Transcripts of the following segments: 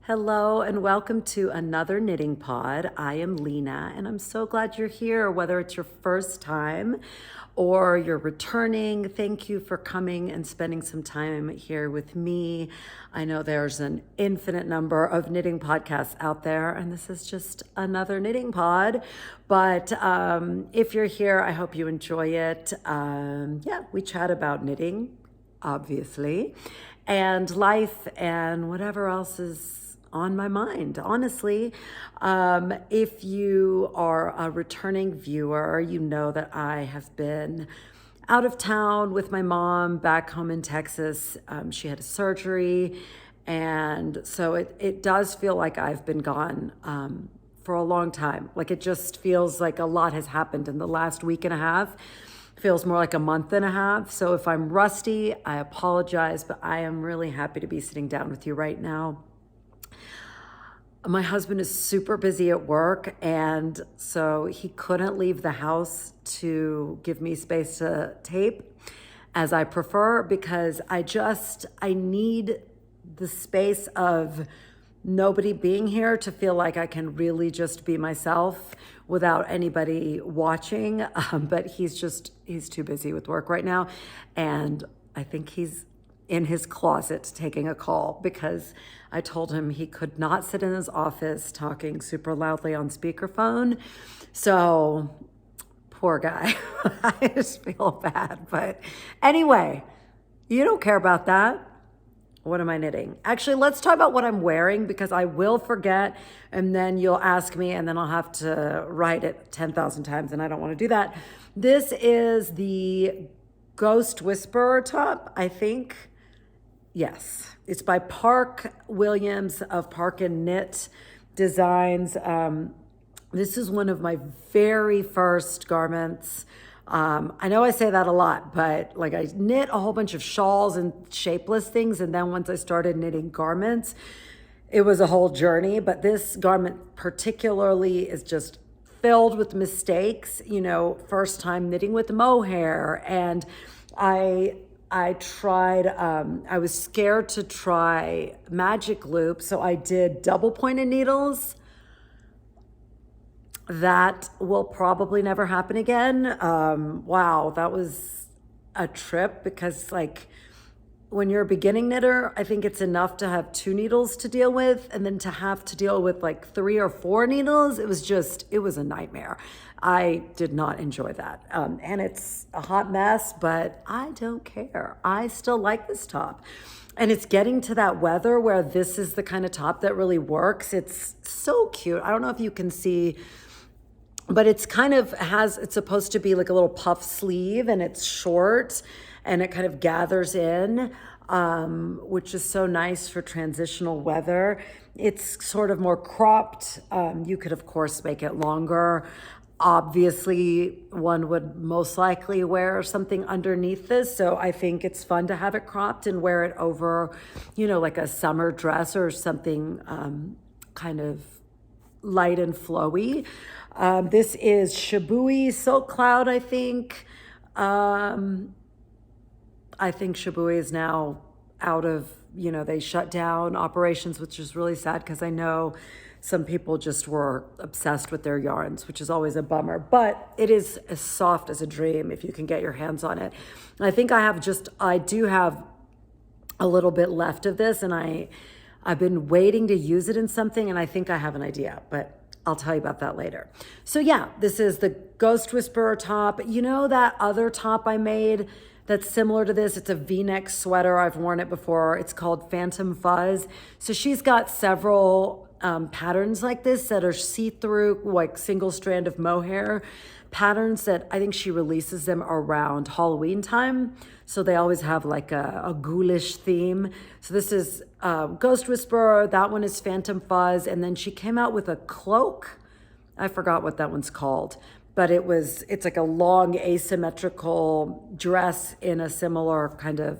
Hello and welcome to another knitting pod. I am Lena and I'm so glad you're here, whether it's your first time or you're returning. Thank you for coming and spending some time here with me. I know there's an infinite number of knitting podcasts out there, and this is just another knitting pod. But if you're here, I hope you enjoy it. We chat about knitting, obviously, and life and whatever else is on my mind, honestly. If you are a returning viewer, you know that I have been out of town with my mom back home in Texas. She had a surgery, and so it does feel like I've been gone for a long time. Like it just feels like a lot has happened in the last week and a half. Feels more like a month and a half. So if I'm rusty, I apologize, but I am really happy to be sitting down with you right now. My husband is super busy at work, and so he couldn't leave the house to give me space to tape as I prefer, because I need the space of nobody being here to feel like I can really just be myself without anybody watching. But he's too busy with work right now. And I think he's in his closet taking a call, because I told him he could not sit in his office talking super loudly on speakerphone. So poor guy. I just feel bad. But anyway, you don't care about that. What am I knitting? Actually, let's talk about what I'm wearing, because I will forget and then you'll ask me and then I'll have to write it 10,000 times, and I don't want to do that. This is the Ghost Whisperer top, I think. Yes, it's by Park Williams of Park and Knit Designs. This is one of my very first garments. I know I say that a lot, but like I knit a whole bunch of shawls and shapeless things. And then once I started knitting garments, it was a whole journey. But this garment particularly is just filled with mistakes. First time knitting with mohair, and I tried, I was scared to try magic loop, so I did double pointed needles. That will probably never happen again. Wow, that was a trip, because when you're a beginning knitter, I think it's enough to have 2 needles to deal with, and then to have to deal with 3 or 4 needles, it was a nightmare. I did not enjoy that. And it's a hot mess, but I don't care. I still like this top. And it's getting to that weather where this is the kind of top that really works. It's so cute. I don't know if you can see, but it's supposed to be like a little puff sleeve, and it's short and it kind of gathers in, which is so nice for transitional weather. It's sort of more cropped. You could, of course, make it longer. Obviously, one would most likely wear something underneath this. So I think it's fun to have it cropped and wear it over, like a summer dress or something kind of light and flowy. This is Shibui Silk Cloud, I think. I think Shibui is now out of, they shut down operations, which is really sad, because I know some people just were obsessed with their yarns, which is always a bummer. But it is as soft as a dream if you can get your hands on it. And I think I do have a little bit left of this, and I've been waiting to use it in something, and I think I have an idea, but I'll tell you about that later. So yeah, this is the Ghost Whisperer top. That other top I made that's similar to this? It's a V-neck sweater. I've worn it before. It's called Phantom Fuzz. So she's got several patterns like this that are see-through, like single strand of mohair patterns, that I think she releases them around Halloween time. So they always have like a ghoulish theme. So this is Ghost Whisperer. That one is Phantom Fuzz. And then she came out with a cloak. I forgot what that one's called, but it's like a long asymmetrical dress in a similar kind of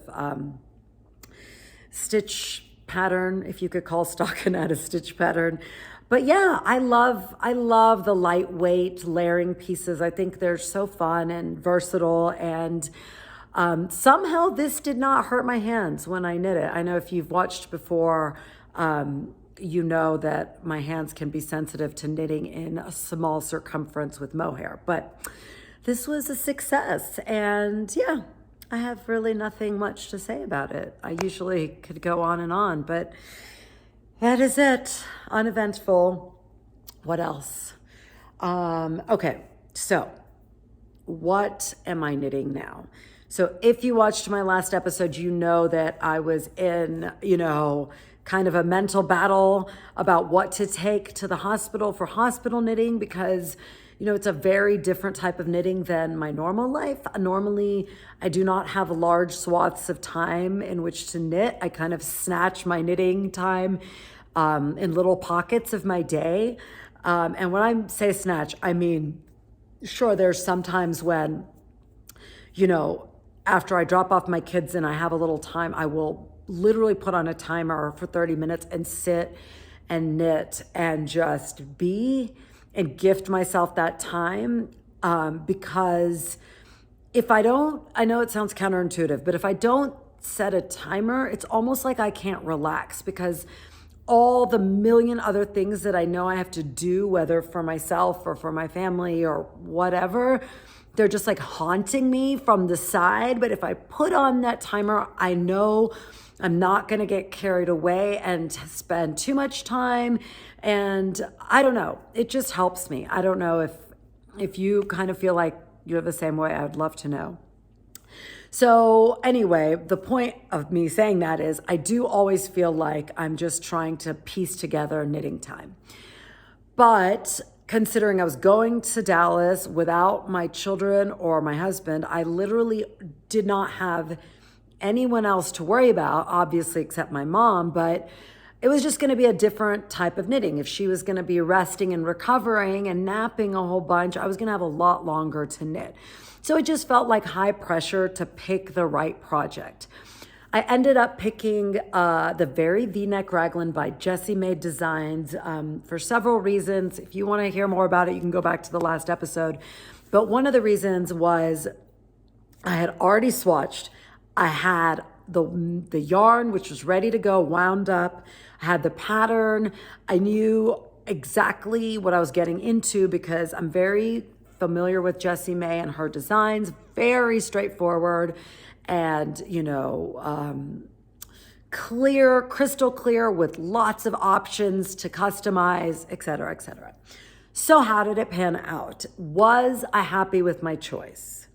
stitch pattern, if you could call stockinette a stitch pattern. But yeah, I love the lightweight layering pieces. I think they're so fun and versatile, and somehow this did not hurt my hands when I knit it. I know if you've watched before, you know that my hands can be sensitive to knitting in a small circumference with mohair. But this was a success, and yeah, I have really nothing much to say about it. I usually could go on and on, but that is it. Uneventful. What else? Okay, so what am I knitting now? So if you watched my last episode, you know that I was in, kind of a mental battle about what to take to the hospital for hospital knitting, because it's a very different type of knitting than my normal life. Normally, I do not have large swaths of time in which to knit. I kind of snatch my knitting time in little pockets of my day. And when I say snatch, I mean, sure, there's sometimes when, after I drop off my kids and I have a little time, I will literally put on a timer for 30 minutes and sit and knit and just be and gift myself that time. Because if I don't, I know it sounds counterintuitive, but if I don't set a timer, it's almost like I can't relax, because all the million other things that I know I have to do, whether for myself or for my family or whatever, they're just like haunting me from the side. But if I put on that timer, I know I'm not going to get carried away and spend too much time. And I don't know, it just helps me. I don't know if you kind of feel like you're the same way. I'd love to know. So anyway, the point of me saying that is I do always feel like I'm just trying to piece together knitting time. But considering I was going to Dallas without my children or my husband, I literally did not have anyone else to worry about, obviously, except my mom. But it was just going to be a different type of knitting. If she was going to be resting and recovering and napping a whole bunch, I was going to have a lot longer to knit. So it just felt like high pressure to pick the right project. I ended up picking the Very V-Neck Raglan by Jessie Made Designs for several reasons. If you want to hear more about it, you can go back to the last episode. But one of the reasons was I had already swatched. I had the yarn, which was ready to go, wound up. I had the pattern. I knew exactly what I was getting into because I'm very familiar with Jessie May and her designs. Very straightforward and, clear, crystal clear, with lots of options to customize, et cetera, et cetera. So how did it pan out? Was I happy with my choice?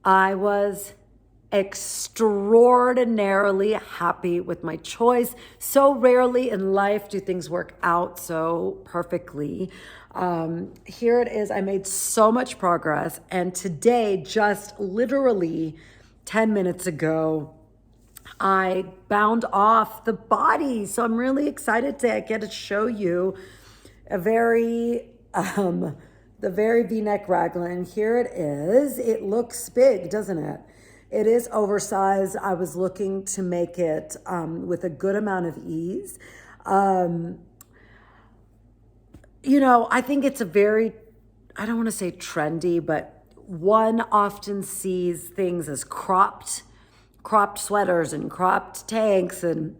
I was extraordinarily happy with my choice. So rarely in life do things work out so perfectly. Here it is. I made so much progress. And today, just literally 10 minutes ago, I bound off the body. So I'm really excited to get to show you the very V-neck raglan. Here it is. It looks big, doesn't it? It is oversized. I was looking to make it with a good amount of ease. I think it's a very, I don't want to say trendy, but one often sees things as cropped sweaters and cropped tanks. And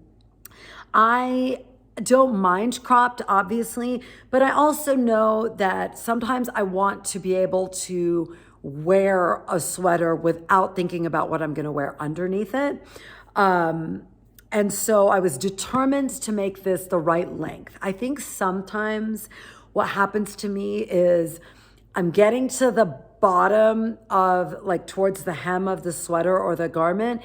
I don't mind cropped, obviously, but I also know that sometimes I want to be able to wear a sweater without thinking about what I'm going to wear underneath it. And so I was determined to make this the right length. I think sometimes what happens to me is I'm getting to the bottom of, like, towards the hem of the sweater or the garment,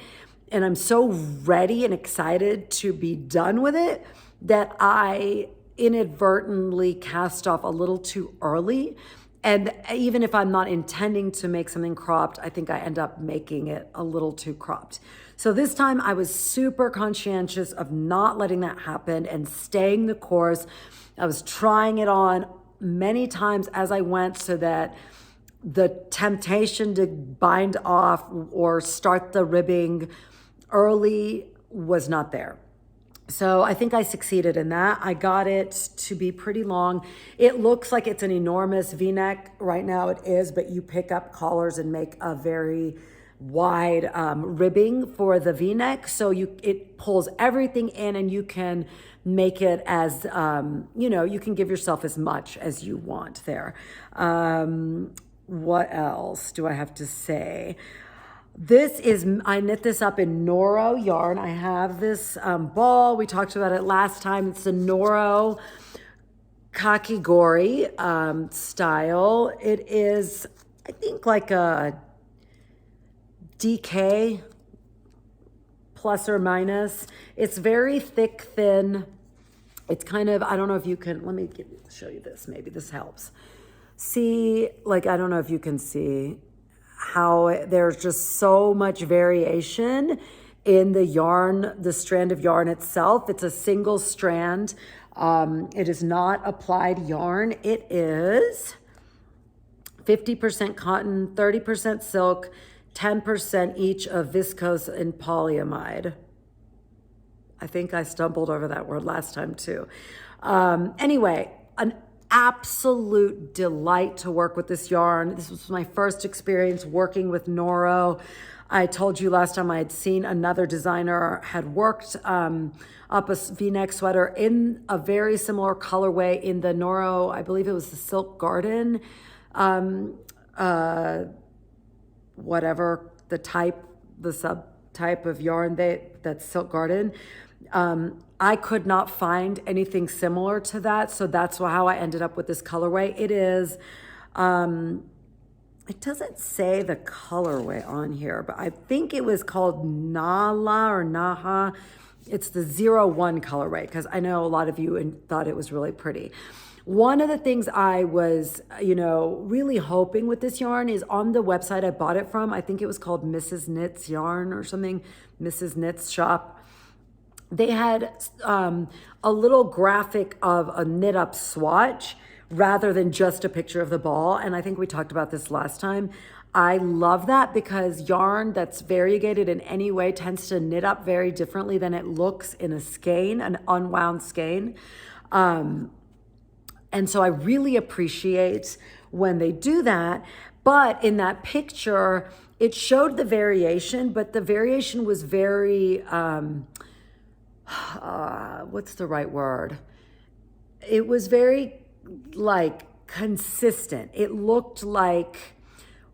and I'm so ready and excited to be done with it that I inadvertently cast off a little too early. And even if I'm not intending to make something cropped, I think I end up making it a little too cropped. So this time I was super conscientious of not letting that happen and staying the course. I was trying it on many times as I went so that the temptation to bind off or start the ribbing early was not there. So I think I succeeded in that. I got it to be pretty long. It looks like it's an enormous V-neck. Right now it is, but you pick up collars and make a very wide ribbing for the V-neck, so it pulls everything in, and you can make it as you can give yourself as much as you want there. What else do I have to say? I knit this up in Noro yarn. I have this ball. We talked about it last time. It's the Noro Kakigori style. It is, I think, like a DK plus or minus. It's very thick, thin. It's kind of, I don't know if you can, let me show you this. Maybe this helps. See, like, I don't know if you can see how there's just so much variation in the yarn, the strand of yarn itself. It's a single strand. It is not applied yarn. It is 50% cotton, 30% silk, 10% each of viscose and polyamide. I think I stumbled over that word last time too. Anyway, an absolute delight to work with this yarn. This was my first experience working with Noro. I told you last time I had seen another designer had worked up a V-neck sweater in a very similar colorway in the Noro, I believe it was the Silk Garden, whatever the subtype of yarn that's Silk Garden. I could not find anything similar to that, so that's how I ended up with this colorway. It is, it doesn't say the colorway on here, but I think it was called Nala or Naha. It's the 01 colorway, because I know a lot of you thought it was really pretty. One of the things I was, really hoping with this yarn is on the website I bought it from. I think it was called Mrs. Knits Yarn or something, Mrs. Knits Shop. They had a little graphic of a knit up swatch rather than just a picture of the ball. And I think we talked about this last time. I love that because yarn that's variegated in any way tends to knit up very differently than it looks in a skein, an unwound skein. And so I really appreciate when they do that. But in that picture, it showed the variation, but the variation was very, what's the right word? It was very consistent. It looked like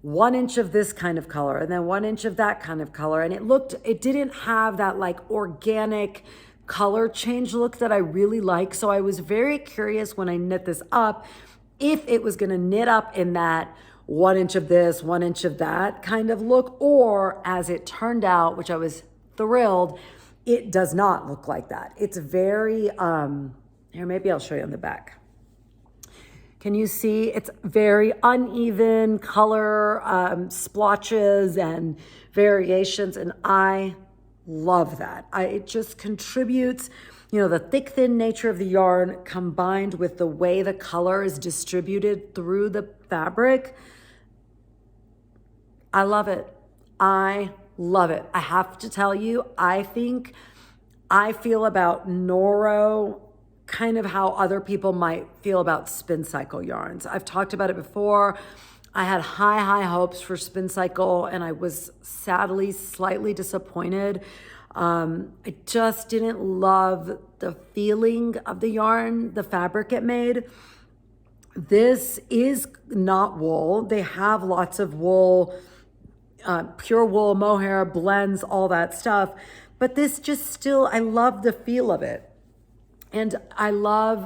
1 inch of this kind of color and then 1 inch of that kind of color. And it didn't have that organic color change look that I really like. So I was very curious when I knit this up, if it was going to knit up in that 1 inch of this, 1 inch of that kind of look, or as it turned out, which I was thrilled, it does not look like that. It's very, here, maybe I'll show you on the back. Can you see? It's very uneven color, splotches and variations, and I love that. It just contributes, the thick, thin nature of the yarn combined with the way the color is distributed through the fabric. I love it. I love it. I have to tell you, I think I feel about Noro kind of how other people might feel about Spin Cycle yarns. I've talked about it before. I had high hopes for Spin Cycle, and I was sadly slightly disappointed. I just didn't love the feeling of the yarn, the fabric it made. This is not wool. They have lots of wool, pure wool, mohair, blends, all that stuff. But this just still, I love the feel of it. And I love,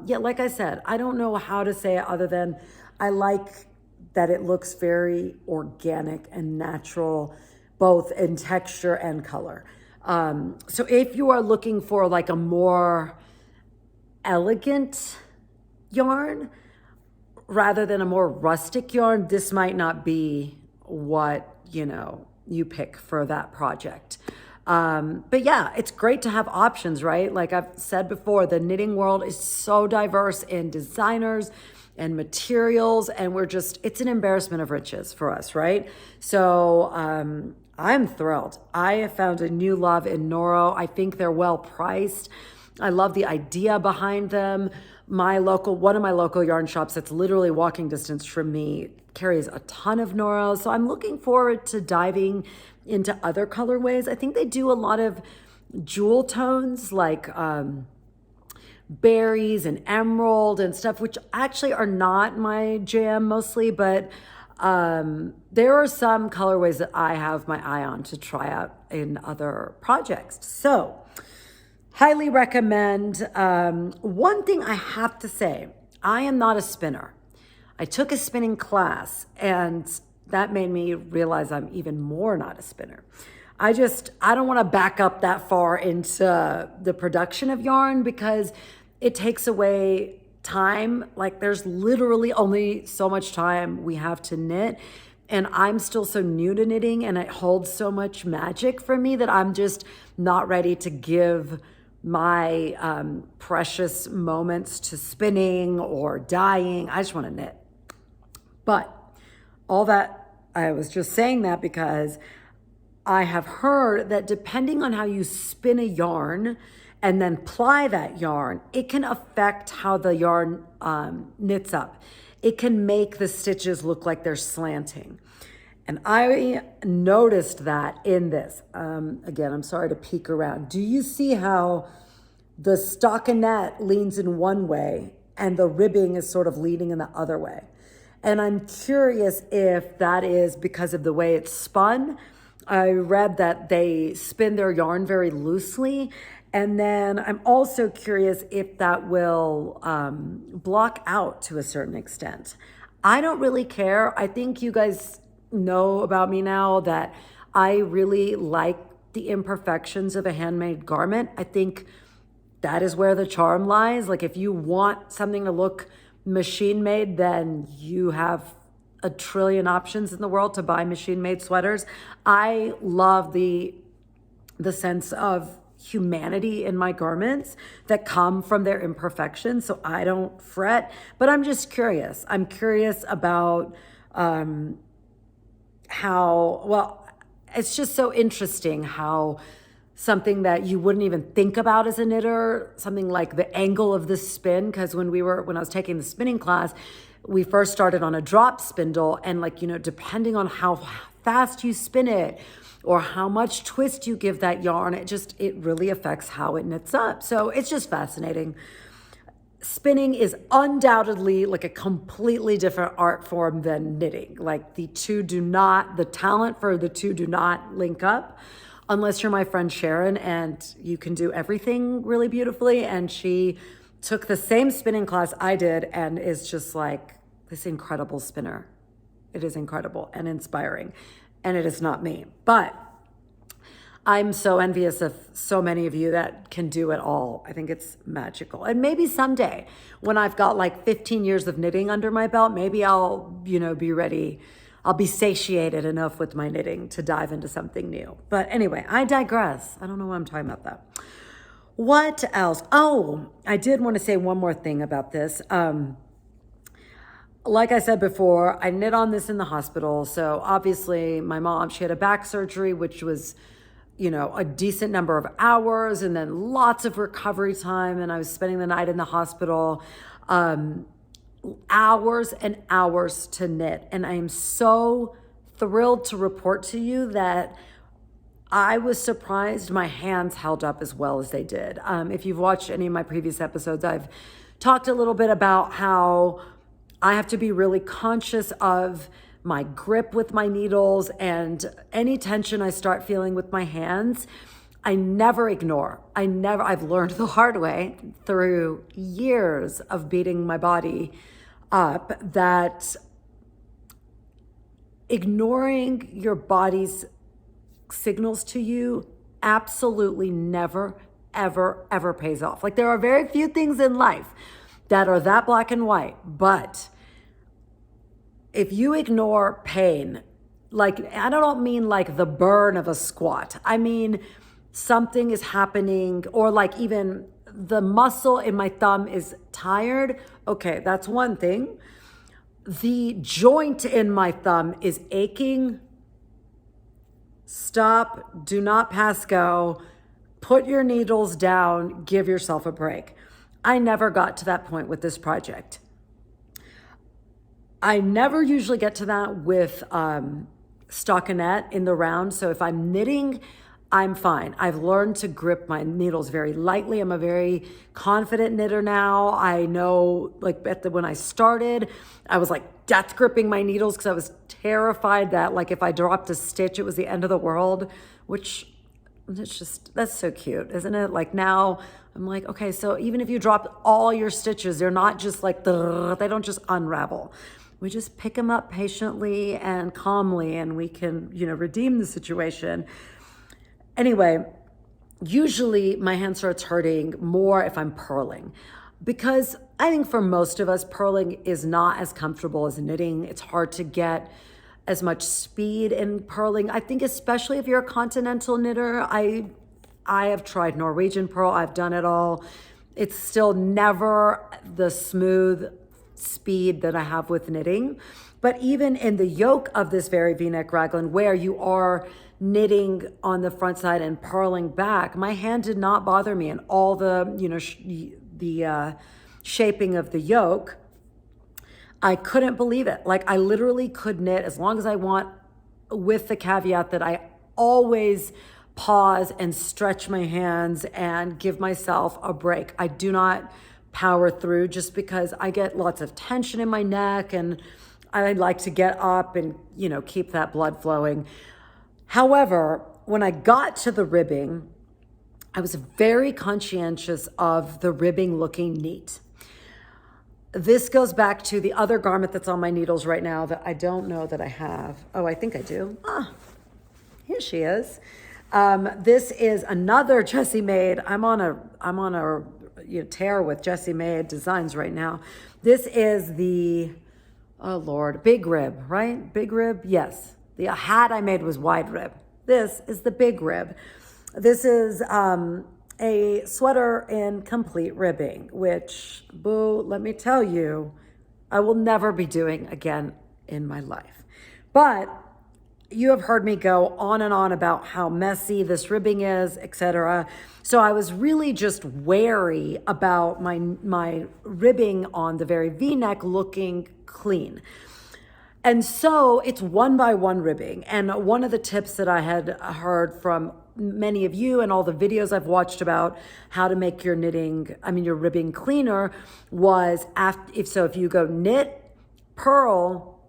like I said, I don't know how to say it other than I like that it looks very organic and natural, both in texture and color. So if you are looking for a more elegant yarn rather than a more rustic yarn, this might not be what, you pick for that project. But yeah, it's great to have options, right? Like I've said before, the knitting world is so diverse in designers and materials, and it's an embarrassment of riches for us, right? So I'm thrilled. I have found a new love in Noro. I think they're well priced. I love the idea behind them. One of my local yarn shops that's literally walking distance from me carries a ton of Noro. So I'm looking forward to diving into other colorways. I think they do a lot of jewel tones like berries and emerald and stuff, which actually are not my jam mostly, but there are some colorways that I have my eye on to try out in other projects. So highly recommend. One thing I have to say, I am not a spinner. I took a spinning class and that made me realize I'm even more not a spinner. I don't want to back up that far into the production of yarn because it takes away time. Like there's literally only so much time we have to knit. And I'm still so new to knitting and it holds so much magic for me that I'm just not ready to give my precious moments to spinning or dyeing. I just want to knit. But all that, I was just saying that because I have heard that depending on how you spin a yarn and then ply that yarn, it can affect how the yarn knits up. It can make the stitches look like they're slanting. And I noticed that in this. Again, I'm sorry to peek around. Do you see how the stockinette leans in one way and the ribbing is sort of leaning in the other way? And I'm curious if that is because of the way it's spun. I read that they spin their yarn very loosely. And then I'm also curious if that will block out to a certain extent. I don't really care. I think you guys know about me now that I really like the imperfections of a handmade garment. I think that is where the charm lies. Like if you want something to look machine made, then you have a trillion options in the world to buy machine made sweaters. I love the sense of humanity in my garments that come from their imperfections. So I don't fret, but I'm just curious. I'm curious about it's just so interesting how something that you wouldn't even think about as a knitter, something like the angle of the spin, because when I was taking the spinning class, we first started on a drop spindle, and depending on how fast you spin it or how much twist you give that yarn, it really affects how it knits up. So it's just fascinating. Spinning is undoubtedly like a completely different art form than knitting. Like the talent for the two do not link up unless you're my friend Sharon and you can do everything really beautifully. And she took the same spinning class I did and is just like this incredible spinner. It is incredible and inspiring. And it is not me. But I'm so envious of so many of you that can do it all. I think it's magical. And maybe someday when I've got like 15 years of knitting under my belt, maybe I'll, be ready. I'll be satiated enough with my knitting to dive into something new. But anyway, I digress. I don't know why I'm talking about that. What else? Oh, I did want to say one more thing about this. Like I said before, I knit on this in the hospital. So obviously my mom, she had a back surgery, which was a decent number of hours and then lots of recovery time. And I was spending the night in the hospital, hours and hours to knit. And I am so thrilled to report to you that I was surprised my hands held up as well as they did. If you've watched any of my previous episodes, I've talked a little bit about how I have to be really conscious of my grip with my needles and any tension I start feeling with my hands. I never ignore. I've learned the hard way through years of beating my body up that ignoring your body's signals to you absolutely never, ever, ever pays off. Like there are very few things in life that are that black and white, but if you ignore pain, like I don't mean like the burn of a squat. I mean something is happening or like even the muscle in my thumb is tired. Okay, that's one thing. The joint in my thumb is aching. Stop, do not pass go. Put your needles down, give yourself a break. I never got to that point with this project. I never usually get to that with stockinette in the round. So if I'm knitting, I'm fine. I've learned to grip my needles very lightly. I'm a very confident knitter now. I know, like when I started, I was like death gripping my needles because I was terrified that like if I dropped a stitch, it was the end of the world, which it's just, that's so cute, isn't it? Like now I'm like, okay, so even if you drop all your stitches, they're not just like, they don't just unravel. We just pick them up patiently and calmly and we can, redeem the situation. Anyway, usually my hand starts hurting more if I'm purling because I think for most of us, purling is not as comfortable as knitting. It's hard to get as much speed in purling. I think especially if you're a continental knitter, I have tried Norwegian purl. I've done it all. It's still never the smooth speed that I have with knitting. But even in the yoke of this very V-neck raglan where you are knitting on the front side and purling back, my hand did not bother me, and all the, shaping of the yoke, I couldn't believe it. Like I literally could knit as long as I want, with the caveat that I always pause and stretch my hands and give myself a break. I do not power through just because I get lots of tension in my neck and I like to get up and, keep that blood flowing. However, when I got to the ribbing, I was very conscientious of the ribbing looking neat. This goes back to the other garment that's on my needles right now that I don't know that I have. Oh, I think I do. Here she is. This is another Jessie Made. I'm on a tear with Jessie Made designs right now. This is the, oh Lord, big rib, right? Big rib, yes. The hat I made was wide rib. This is the big rib. This is a sweater in complete ribbing, which, boo, let me tell you, I will never be doing again in my life. But you have heard me go on and on about how messy this ribbing is, etc. So I was really just wary about my ribbing on the very V-neck looking clean. And so it's one by one ribbing. And one of the tips that I had heard from many of you and all the videos I've watched about how to make your ribbing cleaner was if you go knit, purl,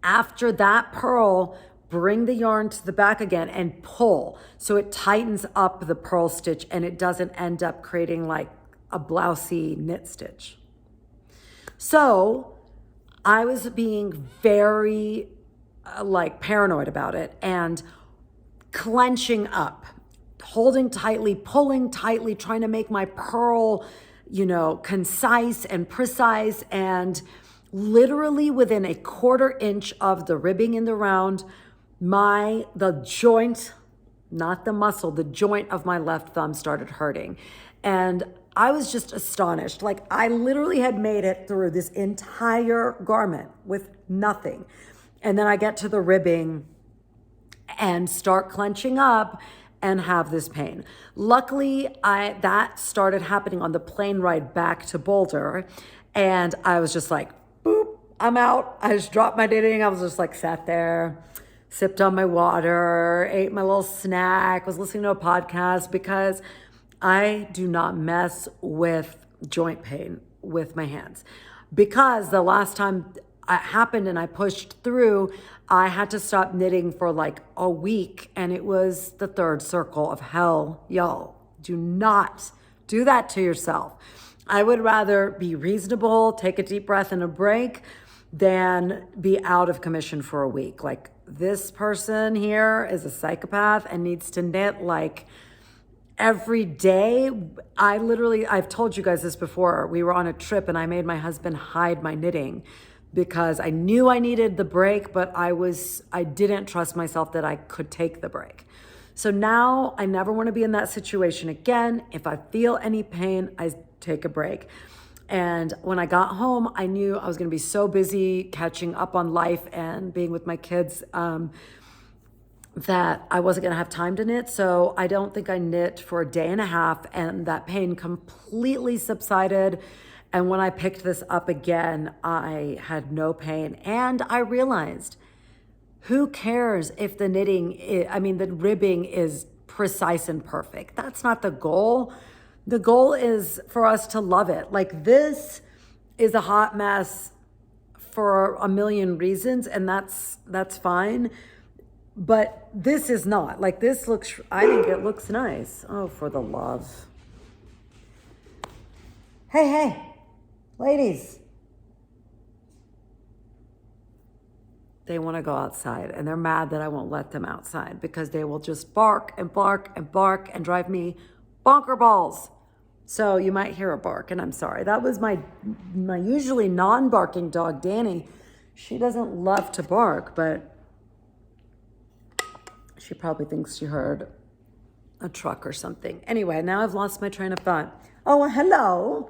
after that purl, bring the yarn to the back again and pull. So it tightens up the purl stitch and it doesn't end up creating like a blousey knit stitch. So I was being very paranoid about it and clenching up, holding tightly, pulling tightly, trying to make my purl, concise and precise. And literally within a 1/4 inch of the ribbing in the round, the joint, not the muscle, the joint of my left thumb started hurting. And I was just astonished. Like I literally had made it through this entire garment with nothing. And then I get to the ribbing and start clenching up and have this pain. Luckily, that started happening on the plane ride back to Boulder. And I was just like, boop, I'm out. I just dropped my knitting. I was just like sat there, sipped on my water, ate my little snack, was listening to a podcast because I do not mess with joint pain with my hands. Because the last time it happened and I pushed through, I had to stop knitting for like a week and it was the 3rd circle of hell. Y'all, do not do that to yourself. I would rather be reasonable, take a deep breath and a break than be out of commission for a week. Like this person here is a psychopath and needs to knit like every day. I've told you guys this before. We were on a trip and I made my husband hide my knitting because I knew I needed the break, but I didn't trust myself that I could take the break. So now I never want to be in that situation again. If I feel any pain, I take a break. And when I got home, I knew I was going to be so busy catching up on life and being with my kids that I wasn't going to have time to knit. So I don't think I knit for a day and a half, and that pain completely subsided. And when I picked this up again, I had no pain. And I realized, who cares if the the ribbing is precise and perfect? That's not the goal. The goal is for us to love it. Like, this is a hot mess for a million reasons, and that's fine. But this is not. Like, this looks, I think it looks nice. Oh, for the love. Hey, ladies. They want to go outside, and they're mad that I won't let them outside because they will just bark and bark and bark and drive me bonker balls. So you might hear a bark, and I'm sorry. That was my usually non-barking dog, Danny. She doesn't love to bark, but she probably thinks she heard a truck or something. Anyway, now I've lost my train of thought. Oh, hello.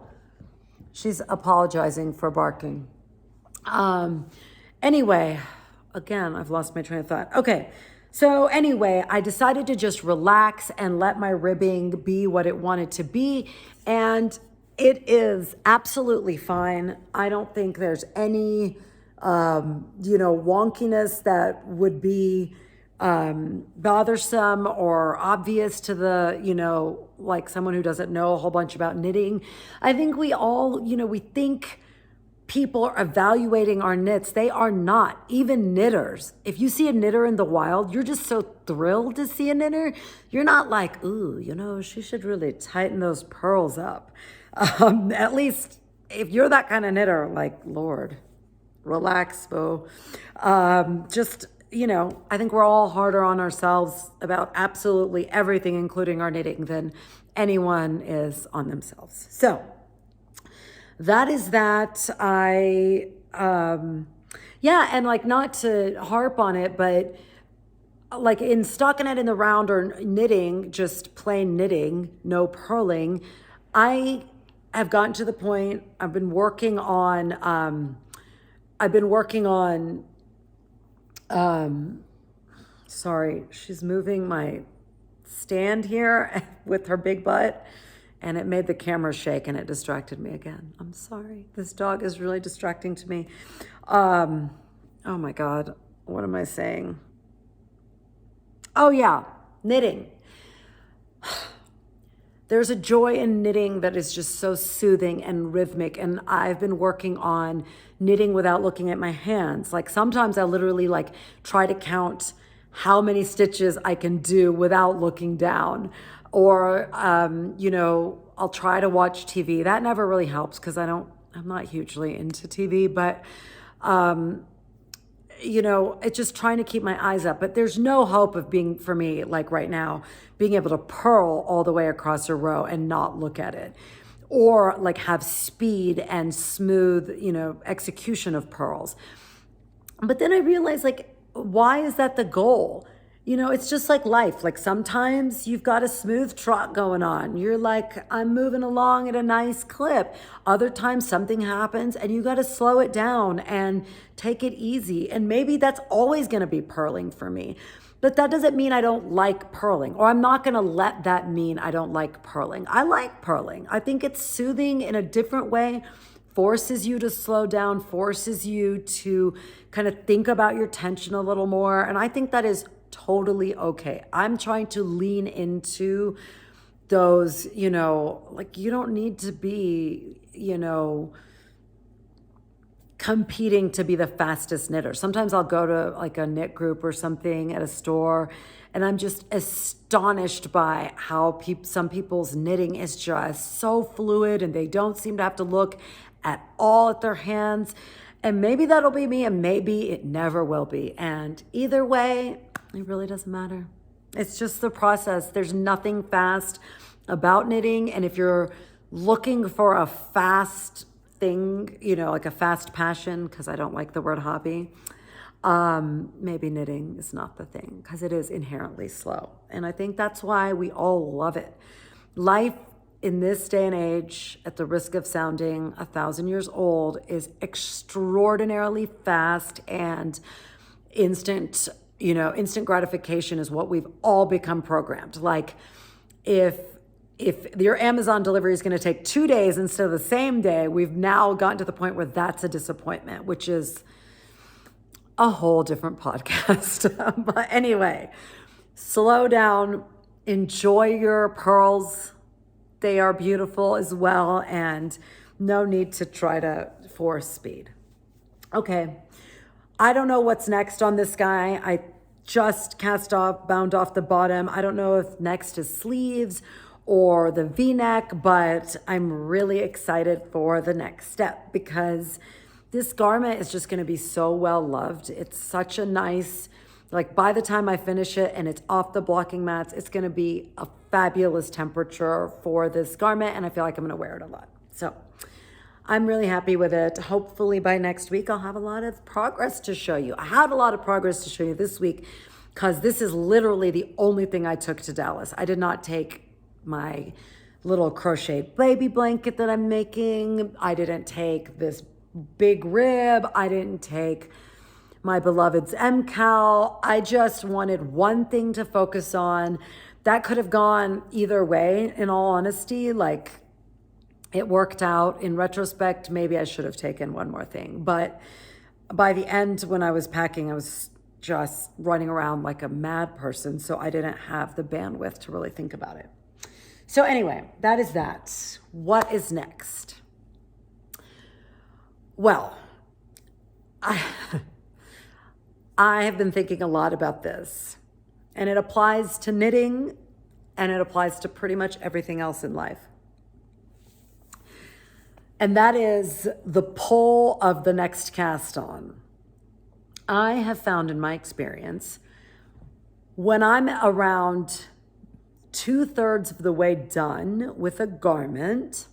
She's apologizing for barking. Anyway, again, I've lost my train of thought. Okay. So anyway, I decided to just relax and let my ribbing be what it wanted to be. And it is absolutely fine. I don't think there's any, wonkiness that would be bothersome or obvious to the, like someone who doesn't know a whole bunch about knitting. I think we all, we think people are evaluating our knits. They are not. Even knitters. If you see a knitter in the wild, you're just so thrilled to see a knitter. You're not like, ooh, she should really tighten those pearls up. At least if you're that kind of knitter, like, Lord, relax, boo. I think we're all harder on ourselves about absolutely everything, including our knitting, than anyone is on themselves. So that is that. And like, not to harp on it, but like in stockinette in the round or knitting, just plain knitting, no purling, I have gotten to the point, I've been working on, sorry, she's moving my stand here with her big butt, and it made the camera shake and it distracted me again. I'm sorry. This dog is really distracting to me. Oh my God. What am I saying? Oh yeah, knitting. There's a joy in knitting that is just so soothing and rhythmic. And I've been working on knitting without looking at my hands. Like, sometimes I literally try to count how many stitches I can do without looking down. Or, I'll try to watch TV. That never really helps because I'm not hugely into TV, but, it's just trying to keep my eyes up. But there's no hope of being, for me, like right now, being able to purl all the way across a row and not look at it. Or like have speed and smooth, execution of purls. But then I realized, why is that the goal? It's just like life. Like, sometimes you've got a smooth trot going on. You're like, I'm moving along at a nice clip. Other times something happens and you got to slow it down and take it easy. And maybe that's always going to be purling for me. But that doesn't mean I don't like purling, or I'm not going to let that mean I don't like purling. I like purling. I think it's soothing in a different way, forces you to slow down, forces you to kind of think about your tension a little more. And I think that is totally okay. I'm trying to lean into those, you don't need to be, competing to be the fastest knitter. Sometimes I'll go to a knit group or something at a store, and I'm just astonished by how some people's knitting is just so fluid, and they don't seem to have to look at all at their hands. And maybe that'll be me, and maybe it never will be. And either way, it really doesn't matter. It's just the process. There's nothing fast about knitting. And if you're looking for a fast thing, like a fast passion, because I don't like the word hobby, maybe knitting is not the thing, because it is inherently slow. And I think that's why we all love it. Life in this day and age, at the risk of sounding 1,000 years old, is extraordinarily fast, and instant gratification is what we've all become programmed. Like, if if your Amazon delivery is going to take 2 days instead of the same day, we've now gotten to the point where that's a disappointment, which is a whole different podcast. But anyway, slow down, enjoy your pearls. They are beautiful as well, and no need to try to force speed. Okay, I don't know what's next on this guy. I just bound off the bottom. I don't know if next is sleeves or the V-neck, but I'm really excited for the next step because this garment is just gonna be so well loved. It's such a nice, like by the time I finish it and it's off the blocking mats, it's gonna be a fabulous temperature for this garment, and I feel like I'm gonna wear it a lot. So I'm really happy with it. Hopefully by next week, I'll have a lot of progress to show you. I had a lot of progress to show you this week because this is literally the only thing I took to Dallas. I did not take my little crocheted baby blanket that I'm making. I didn't take this big rib. I didn't take my beloved's MCal. I just wanted one thing to focus on. That could have gone either way, in all honesty. Like, it worked out. In retrospect, maybe I should have taken one more thing. But by the end, when I was packing, I was just running around like a mad person. So I didn't have the bandwidth to really think about it. So anyway, that is that. What is next? Well, I have been thinking a lot about this. And it applies to knitting, and it applies to pretty much everything else in life. And that is the pull of the next cast on. I have found in my experience, when I'm around 2/3 of the way done with a garment,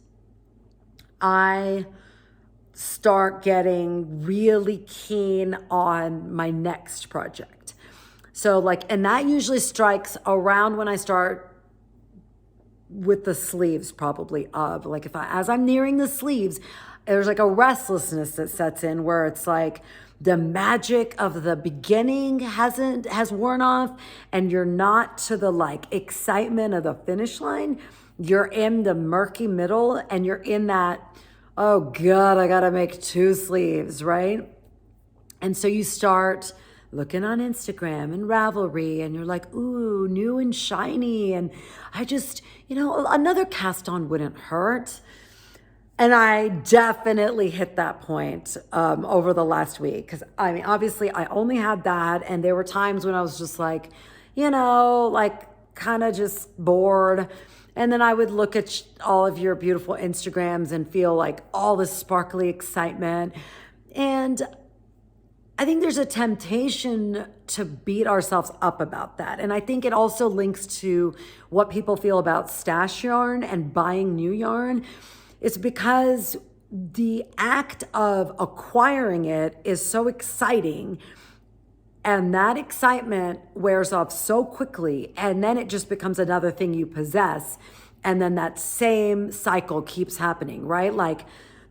I start getting really keen on my next project. So like, and that usually strikes around when I start with the sleeves, probably of like, as I'm nearing the sleeves, there's like a restlessness that sets in where it's like the magic of the beginning has worn off, and you're not to the like excitement of the finish line. You're in the murky middle, and you're in that, oh God, I gotta make 2 sleeves, right? And so you start looking on Instagram and Ravelry, and you're like, ooh, new and shiny. And I just, another cast on wouldn't hurt. And I definitely hit that point over the last week. Because I mean, obviously I only had that. And there were times when I was just like, kind of just bored. And then I would look at all of your beautiful Instagrams and feel like all this sparkly excitement. And I think there's a temptation to beat ourselves up about that. And I think it also links to what people feel about stash yarn and buying new yarn. It's because the act of acquiring it is so exciting, and that excitement wears off so quickly, and then it just becomes another thing you possess. And then that same cycle keeps happening, right? Like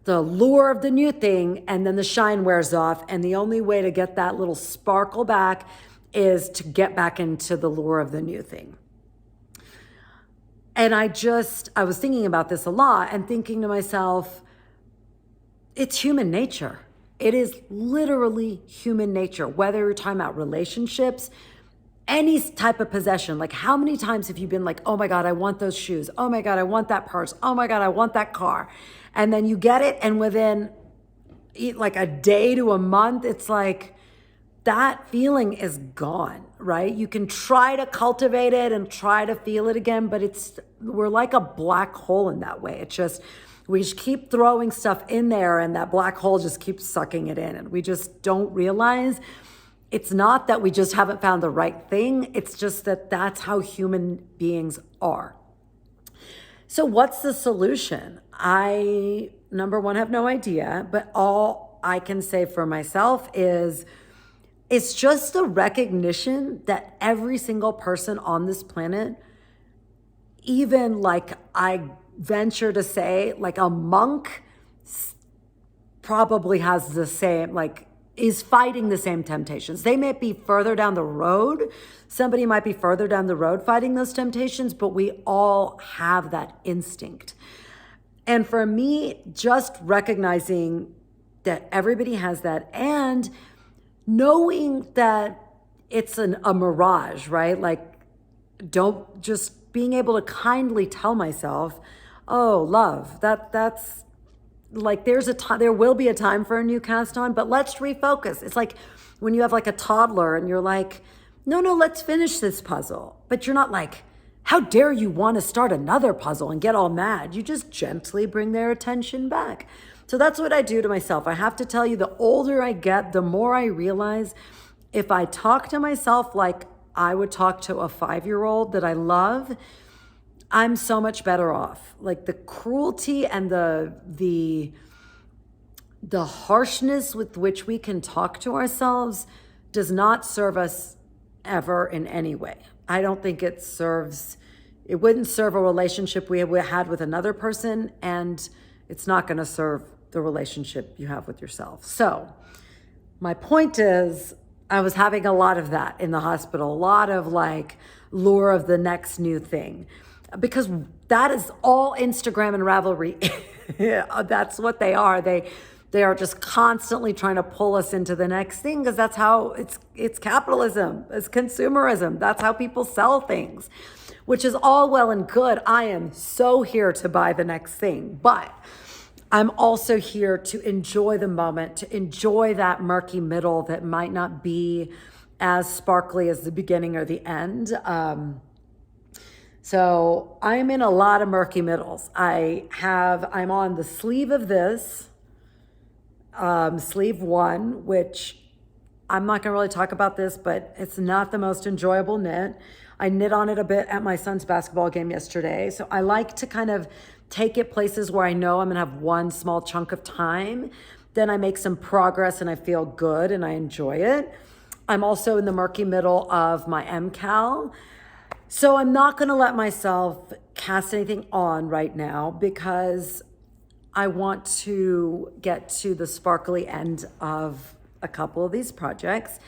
the lure of the new thing, and then the shine wears off. And the only way to get that little sparkle back is to get back into the lure of the new thing. And I was thinking about this a lot and thinking to myself, it's human nature. It is literally human nature, whether you're talking about relationships, any type of possession. Like, how many times have you been like, oh my God, I want those shoes. Oh my God, I want that purse. Oh my God, I want that car. And then you get it, and within like a day to a month, it's like that feeling is gone, right? You can try to cultivate it and try to feel it again, but we're like a black hole in that way. We just keep throwing stuff in there, and that black hole just keeps sucking it in. And we just don't realize it's not that we just haven't found the right thing. It's just that that's how human beings are. So what's the solution? I, number one, have no idea, but all I can say for myself is it's just a recognition that every single person on this planet, even like I venture to say, like a monk probably has the same, like is fighting the same temptations. They may be further down the road. Somebody might be further down the road fighting those temptations, but we all have that instinct. And for me, just recognizing that everybody has that and knowing that it's a mirage, right? Like, don't just being able to kindly tell myself, oh, love, that's like, there's a time, there will be a time for a new cast on, but let's refocus. It's like when you have like a toddler and you're like, no, let's finish this puzzle. But you're not like, how dare you want to start another puzzle and get all mad? You just gently bring their attention back. So that's what I do to myself. I have to tell you, the older I get, the more I realize if I talk to myself like I would talk to a 5-year-old that I love, I'm so much better off. Like, the cruelty and the harshness with which we can talk to ourselves does not serve us ever in any way. I don't think it wouldn't serve a relationship we had with another person, and it's not going to serve the relationship you have with yourself. So my point is, I was having a lot of that in the hospital, a lot of like lure of the next new thing, because that is all Instagram and Ravelry. That's what they are. They are just constantly trying to pull us into the next thing, because that's how it's capitalism, it's consumerism. That's how people sell things, which is all well and good. I am so here to buy the next thing, but I'm also here to enjoy the moment, to enjoy that murky middle that might not be as sparkly as the beginning or the end. So I'm in a lot of murky middles. I'm on the sleeve of this, sleeve 1, which I'm not gonna really talk about this, but it's not the most enjoyable knit. I knit on it a bit at my son's basketball game yesterday. So I like to kind of take it places where I know I'm gonna have one small chunk of time. Then I make some progress and I feel good and I enjoy it. I'm also in the murky middle of my MCAL. So I'm not gonna let myself cast anything on right now, because I want to get to the sparkly end of a couple of these projects.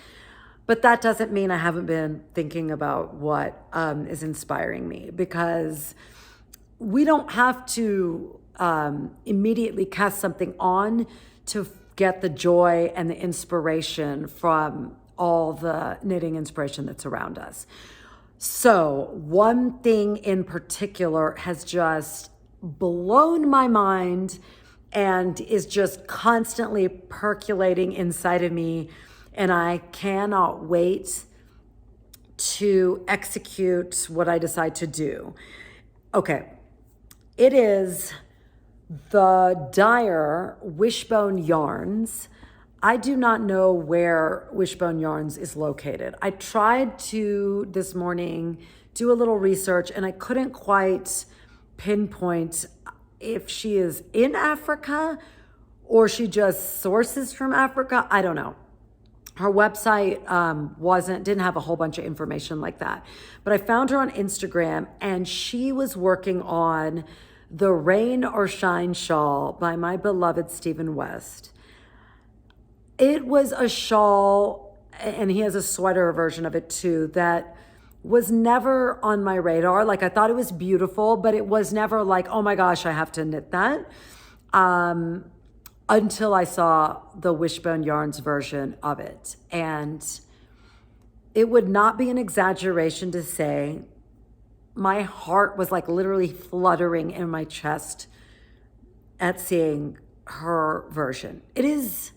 But that doesn't mean I haven't been thinking about what is inspiring me, because we don't have to immediately cast something on to get the joy and the inspiration from all the knitting inspiration that's around us. So one thing in particular has just blown my mind and is just constantly percolating inside of me, and I cannot wait to execute what I decide to do. Okay. It is the Dyer Wishbone Yarns. I do not know where Wishbone Yarns is located. I tried to this morning do a little research, and I couldn't quite pinpoint if she is in Africa or she just sources from Africa. I don't know. Her website didn't have a whole bunch of information like that. But I found her on Instagram, and she was working on the Rain or Shine shawl by my beloved Stephen West. It was a shawl, and he has a sweater version of it too, that was never on my radar. Like, I thought it was beautiful, but it was never like, oh my gosh, I have to knit that. Until I saw the Wishbone Yarns version of it. And it would not be an exaggeration to say my heart was like literally fluttering in my chest at seeing her version. It is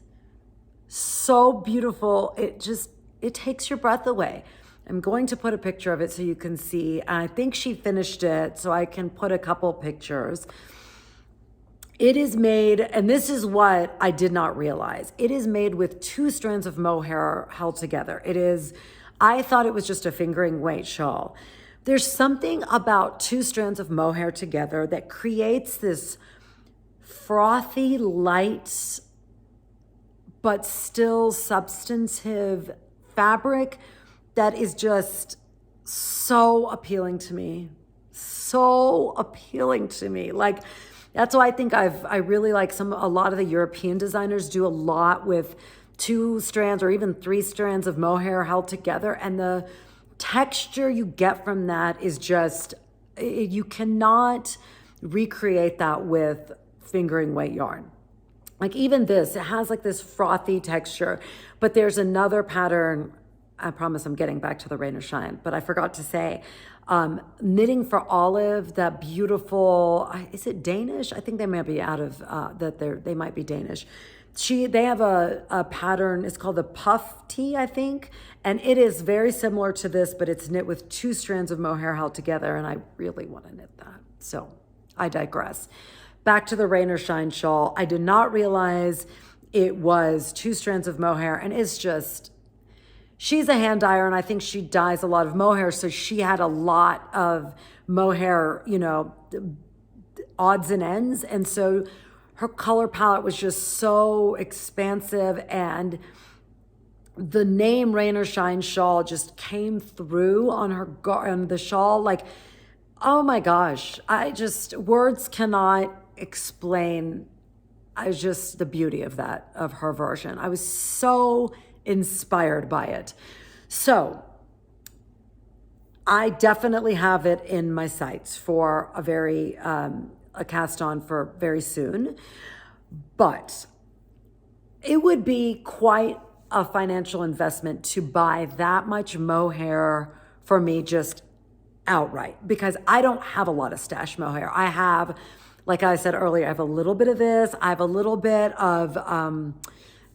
so beautiful. It takes your breath away. I'm going to put a picture of it so you can see. And I think she finished it, so I can put a couple pictures. It is made, and this is what I did not realize, it is made with 2 strands of mohair held together. I thought it was just a fingering weight shawl. There's something about 2 strands of mohair together that creates this frothy, light, but still substantive fabric that is just so appealing to me. So appealing to me. Like, that's why I think I really like a lot of the European designers do a lot with 2 strands or even 3 strands of mohair held together. And the texture you get from that is just, you cannot recreate that with fingering weight yarn. Like even this, it has like this frothy texture, but there's another pattern. I promise I'm getting back to the rain or shine, but I forgot to say, knitting for Olive, that beautiful, is it Danish? I think they might be out of, they might be Danish. They have a pattern, it's called the puff tee, I think. And it is very similar to this, but it's knit with 2 strands of mohair held together. And I really want to knit that. So I digress. Back to the rain or shine shawl. I did not realize it was 2 strands of mohair, and it's just, she's a hand dyer, and I think she dyes a lot of mohair, so she had a lot of mohair, you know, odds and ends, and so her color palette was just so expansive, and the name Rain or Shine Shawl just came through on on the shawl. Like, oh my gosh, words cannot explain just the beauty of that, of her version. I was so inspired by it. So I definitely have it in my sights for a cast on for very soon, but it would be quite a financial investment to buy that much mohair for me just outright, because I don't have a lot of stash mohair. I have, like I said earlier, I have a little bit of this. I have a little bit of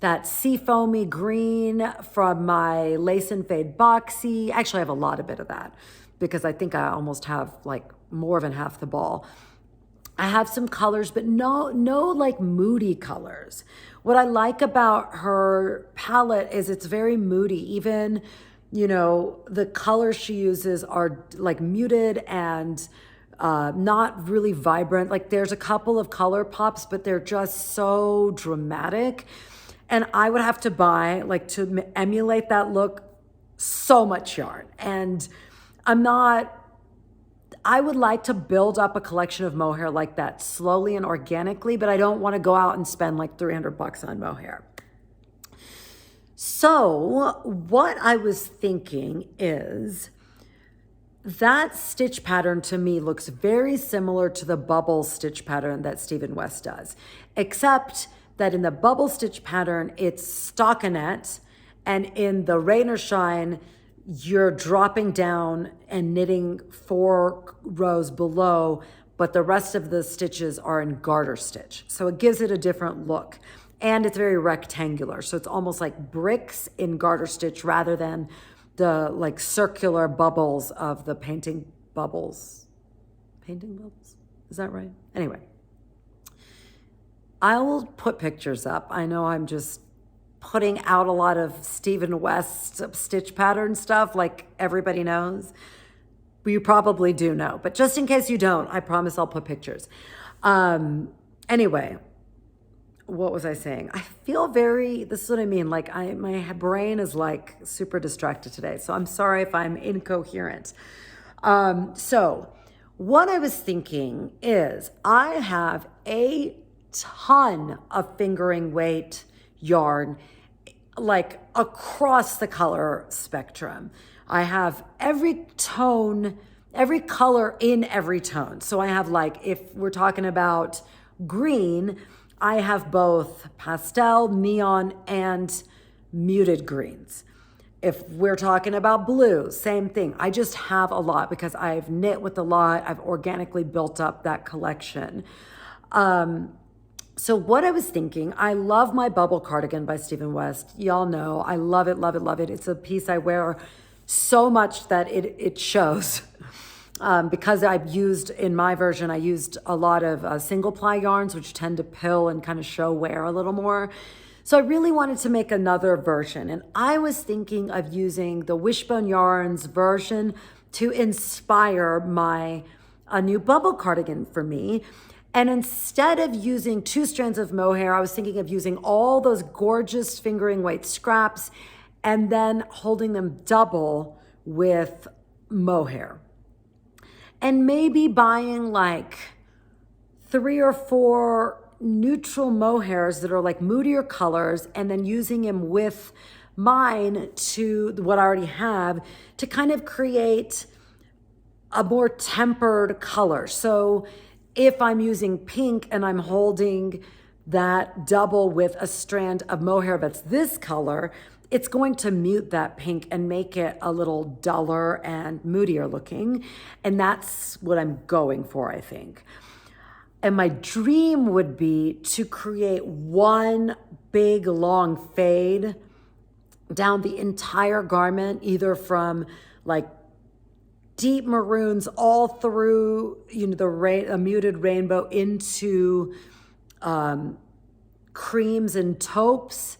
that seafoamy green from my Lace and Fade boxy. Actually, I have a lot of bit of that because I think I almost have like more than half the ball. I have some colors, but no like moody colors. What I like about her palette is it's very moody. Even, you know, the colors she uses are like muted and not really vibrant. Like there's a couple of color pops, but they're just so dramatic. And I would have to buy, like, to emulate that look, so much yarn. And I would like to build up a collection of mohair like that slowly and organically, but I don't want to go out and spend like $300 on mohair. So what I was thinking is that stitch pattern to me looks very similar to the bubble stitch pattern that Stephen West does, except that in the bubble stitch pattern, it's stockinette, and in the Rain or Shine, you're dropping down and knitting 4 rows below, but the rest of the stitches are in garter stitch. So it gives it a different look. And it's very rectangular. So it's almost like bricks in garter stitch rather than the like circular bubbles of the painting bubbles. Painting bubbles? Is that right? Anyway. I will put pictures up. I know I'm just putting out a lot of Stephen West stitch pattern stuff like everybody knows. You probably do know, but just in case you don't, I promise I'll put pictures. Anyway, what was I saying? I feel this is what I mean. Like my brain is like super distracted today. So I'm sorry if I'm incoherent. So what I was thinking is I have a ton of fingering weight yarn, like across the color spectrum. I have every tone, every color in every tone. So I have, like, if we're talking about green, I have both pastel, neon, and muted greens. If we're talking about blue, same thing. I just have a lot because I've knit with a lot. I've organically built up that collection. So what I was thinking, I love my bubble cardigan by Stephen West. Y'all know, I love it, love it, love it. It's a piece I wear so much that it shows. Because I've used, in my version, I used a lot of single ply yarns, which tend to pill and kind of show wear a little more. So I really wanted to make another version. And I was thinking of using the Wishbone Yarns version to inspire a new bubble cardigan for me. And instead of using 2 strands of mohair, I was thinking of using all those gorgeous fingering weight scraps and then holding them double with mohair. And maybe buying like 3 or 4 neutral mohairs that are like moodier colors, and then using them with mine to what I already have to kind of create a more tempered color. So if I'm using pink and I'm holding that double with a strand of mohair that's this color, it's going to mute that pink and make it a little duller and moodier looking. And that's what I'm going for, I think. And my dream would be to create one big long fade down the entire garment, either from like deep maroons all through, a muted rainbow into creams and taupes,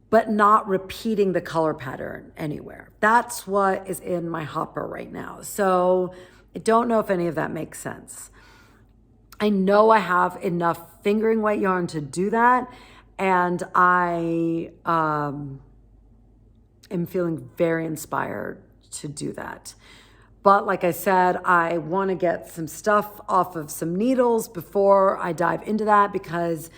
but not repeating the color pattern anywhere. That's what is in my hopper right now. So I don't know if any of that makes sense. I know I have enough fingering weight yarn to do that, and I am feeling very inspired to do that. But like I said, I want to get some stuff off of some needles before I dive into that, because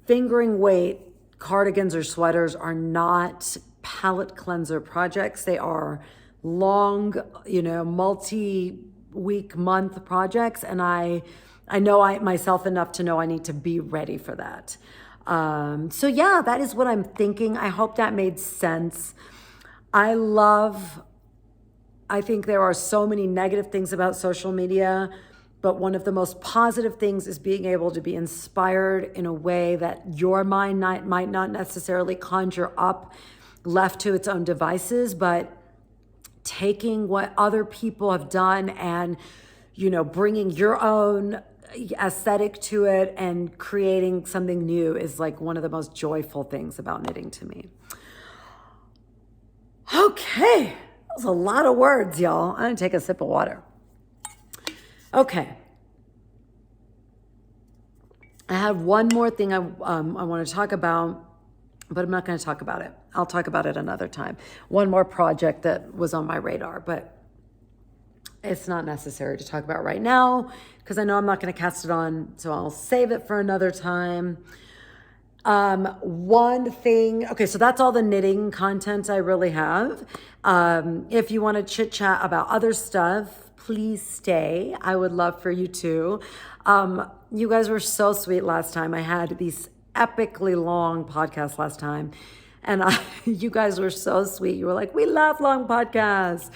fingering weight cardigans or sweaters are not palette cleanser projects. They are long, multi-week, month projects. And I know myself enough to know I need to be ready for that. So yeah, that is what I'm thinking. I hope that made sense. I think there are so many negative things about social media, but one of the most positive things is being able to be inspired in a way that your mind might not necessarily conjure up left to its own devices, but taking what other people have done and, bringing your own aesthetic to it and creating something new is like one of the most joyful things about knitting to me. Okay. That was a lot of words, y'all. I'm gonna take a sip of water. Okay. I have one more thing I want to talk about, but I'm not going to talk about it. I'll talk about it another time. One more project that was on my radar, but it's not necessary to talk about right now because I know I'm not going to cast it on, so I'll save it for another time. One thing, okay, so that's all the knitting content I really have. If you want to chit chat about other stuff, please stay. I would love for you to. You guys were so sweet last time. I had these epically long podcasts last time, and you guys were so sweet. You were like, we love long podcasts.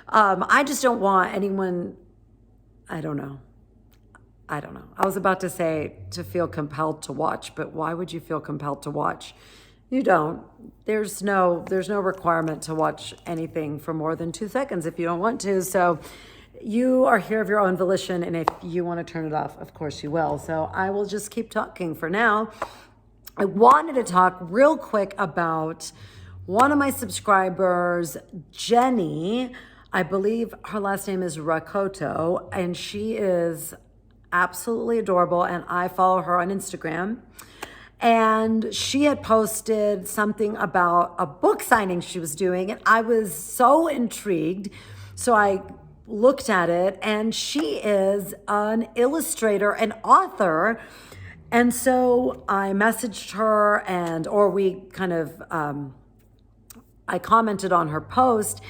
I just don't want anyone, I don't know. I was about to say to feel compelled to watch, but why would you feel compelled to watch? You don't. There's no requirement to watch anything for more than 2 seconds if you don't want to. So you are here of your own volition, and if you want to turn it off, of course you will. So I will just keep talking for now. I wanted to talk real quick about one of my subscribers, Jenny. I believe her last name is Rakoto, and she is absolutely adorable, and I follow her on Instagram. And she had posted something about a book signing she was doing, and I was so intrigued. So I looked at it, and she is an illustrator and author. And so I messaged her, I commented on her post,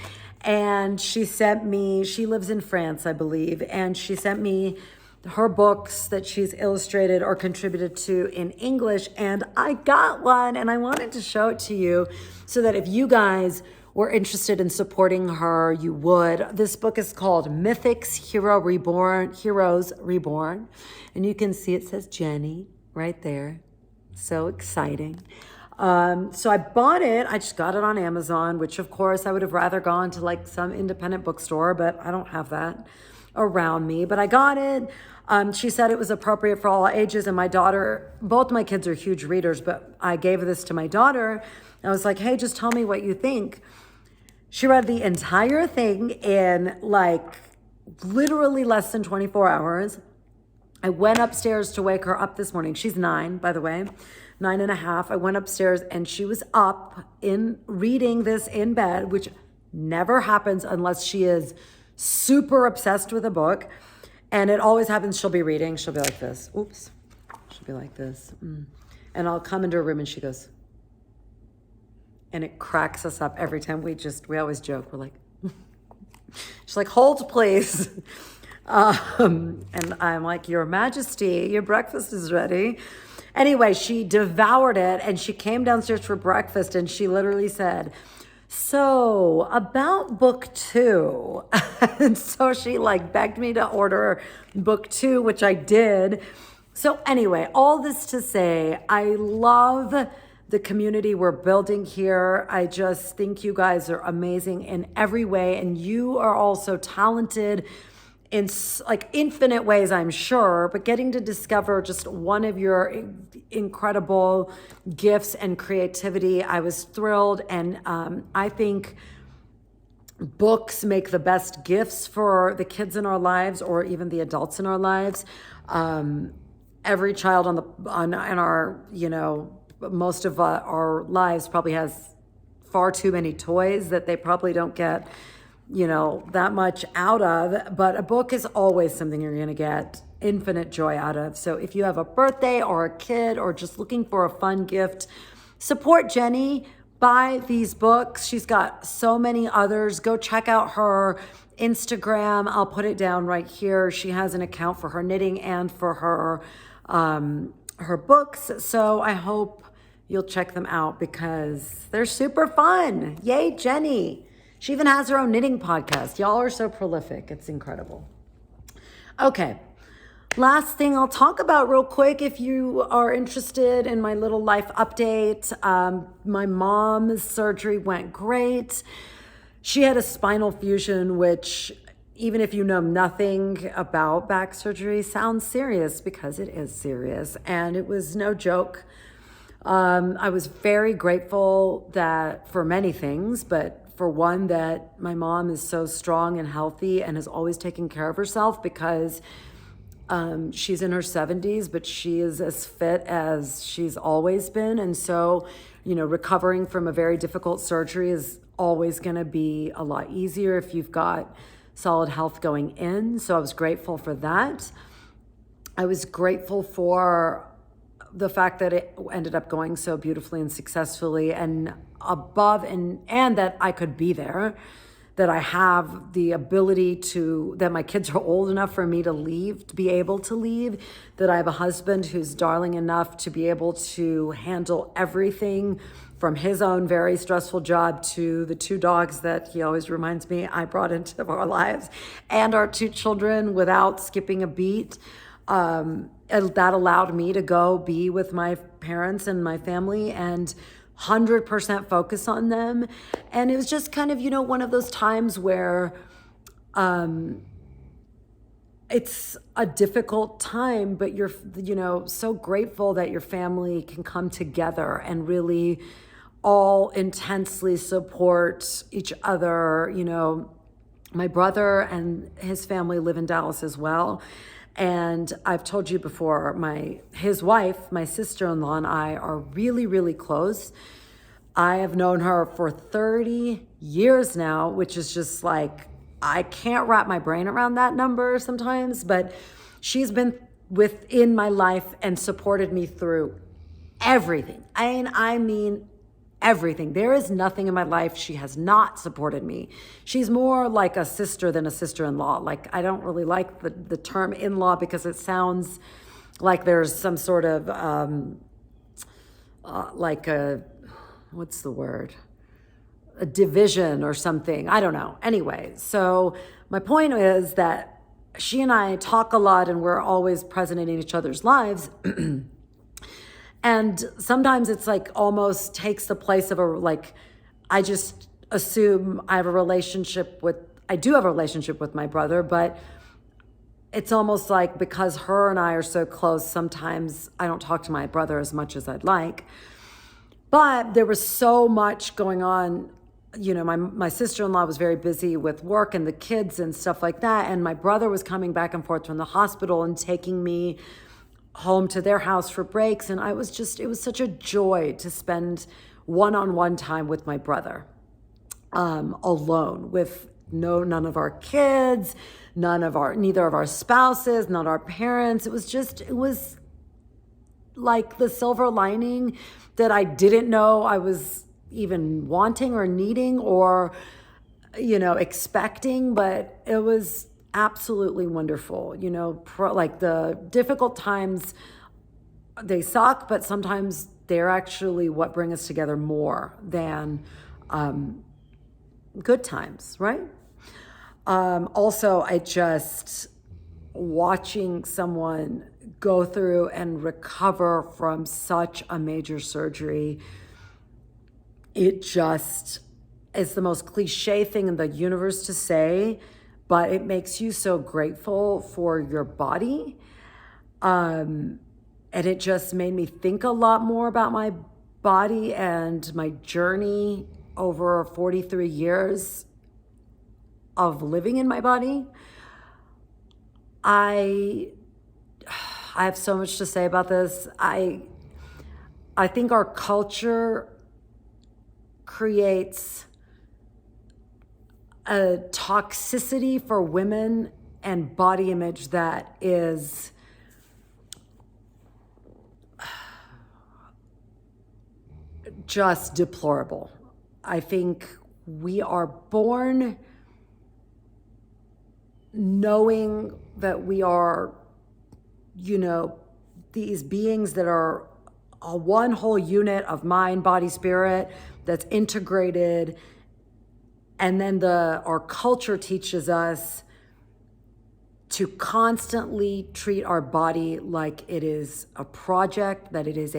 and she sent me, she lives in France, I believe, and she sent me her books that she's illustrated or contributed to in English, and I got one, and I wanted to show it to you so that if you guys were interested in supporting her, you would. This book is called Mythics Heroes Reborn, and you can see it says Jenny right there. So exciting. So I bought it. I just got it on Amazon, which of course I would have rather gone to like some independent bookstore, but I don't have that around me. But I got it. She said it was appropriate for all ages, and my daughter, both my kids are huge readers, but I gave this to my daughter. I was like, hey, just tell me what you think. She read the entire thing in like literally less than 24 hours. I went upstairs to wake her up this morning. She's 9, by the way, 9.5. I went upstairs and she was up in reading this in bed, which never happens unless she is super obsessed with a book. And it always happens. She'll be reading. She'll be like this. Oops. She'll be like this. And I'll come into her room and she goes, and it cracks us up every time. We always joke. We're like, she's like, hold please. And I'm like, Your Majesty, your breakfast is ready. Anyway, she devoured it and she came downstairs for breakfast and she literally said, so about book 2. And so she like begged me to order book 2, which I did. So anyway, all this to say, I love the community we're building here. I just think you guys are amazing in every way. And you are also talented in like infinite ways, I'm sure, but getting to discover just one of your incredible gifts and creativity, I was thrilled. And I think books make the best gifts for the kids in our lives or even the adults in our lives. Every child in our, most of our lives probably has far too many toys that they probably don't get that much out of, but a book is always something you're going to get infinite joy out of. So if you have a birthday or a kid or just looking for a fun gift, support Jenny, buy these books. She's got so many others. Go check out her Instagram. I'll put it down right here. She has an account for her knitting and for her books. So I hope you'll check them out because they're super fun. Yay, Jenny. She even has her own knitting podcast. Y'all are so prolific. It's incredible. Okay. Last thing I'll talk about real quick, if you are interested in my little life update, my mom's surgery went great. She had a spinal fusion, which even if you know nothing about back surgery, sounds serious because it is serious. And it was no joke. I was very grateful that for many things, but for one, that my mom is so strong and healthy and has always taken care of herself because she's in her 70s, but she is as fit as she's always been. And so, recovering from a very difficult surgery is always going to be a lot easier if you've got solid health going in. So I was grateful for that. I was grateful for the fact that it ended up going so beautifully and successfully and above and that I could be there, that I have the ability that my kids are old enough for me to leave, to be able to leave, that I have a husband who's darling enough to be able to handle everything from his own very stressful job to the 2 dogs that he always reminds me I brought into our lives and our 2 children without skipping a beat. That allowed me to go be with my parents and my family and 100% focus on them. And it was just kind of, one of those times where it's a difficult time, but you're, so grateful that your family can come together and really all intensely support each other. My brother and his family live in Dallas as well. And I've told you before, his wife, my sister-in-law, and I are really, really close. I have known her for 30 years now, which is just like, I can't wrap my brain around that number sometimes, but she's been within my life and supported me through everything. I mean everything. There is nothing in my life she has not supported me. She's more like a sister than a sister-in-law. Like, I don't really like the term in-law because it sounds like there's some sort of what's the word? A division or something. I don't know. Anyway, so my point is that she and I talk a lot and we're always present in each other's lives. And sometimes it's like almost takes the place of I just assume I do have a relationship with my brother, but it's almost like because her and I are so close, sometimes I don't talk to my brother as much as I'd like. But there was so much going on. My sister-in-law was very busy with work and the kids and stuff like that. And my brother was coming back and forth from the hospital and taking me home to their house for breaks. And it was such a joy to spend one-on-one time with my brother, alone with none of our kids, neither of our spouses, not our parents. It was like the silver lining that I didn't know I was even wanting or needing or, expecting, but it was absolutely wonderful. Like the difficult times, they suck, but sometimes they're actually what bring us together more than good times, right? Also, I just watching someone go through and recover from such a major surgery, it just is the most cliche thing in the universe to say, but it makes you so grateful for your body. And it just made me think a lot more about my body and my journey over 43 years of living in my body. I have so much to say about this. I think our culture creates a toxicity for women and body image that is just deplorable. I think we are born knowing that we are, these beings that are a one whole unit of mind, body, spirit that's integrated. And then our culture teaches us to constantly treat our body like it is a project, that it is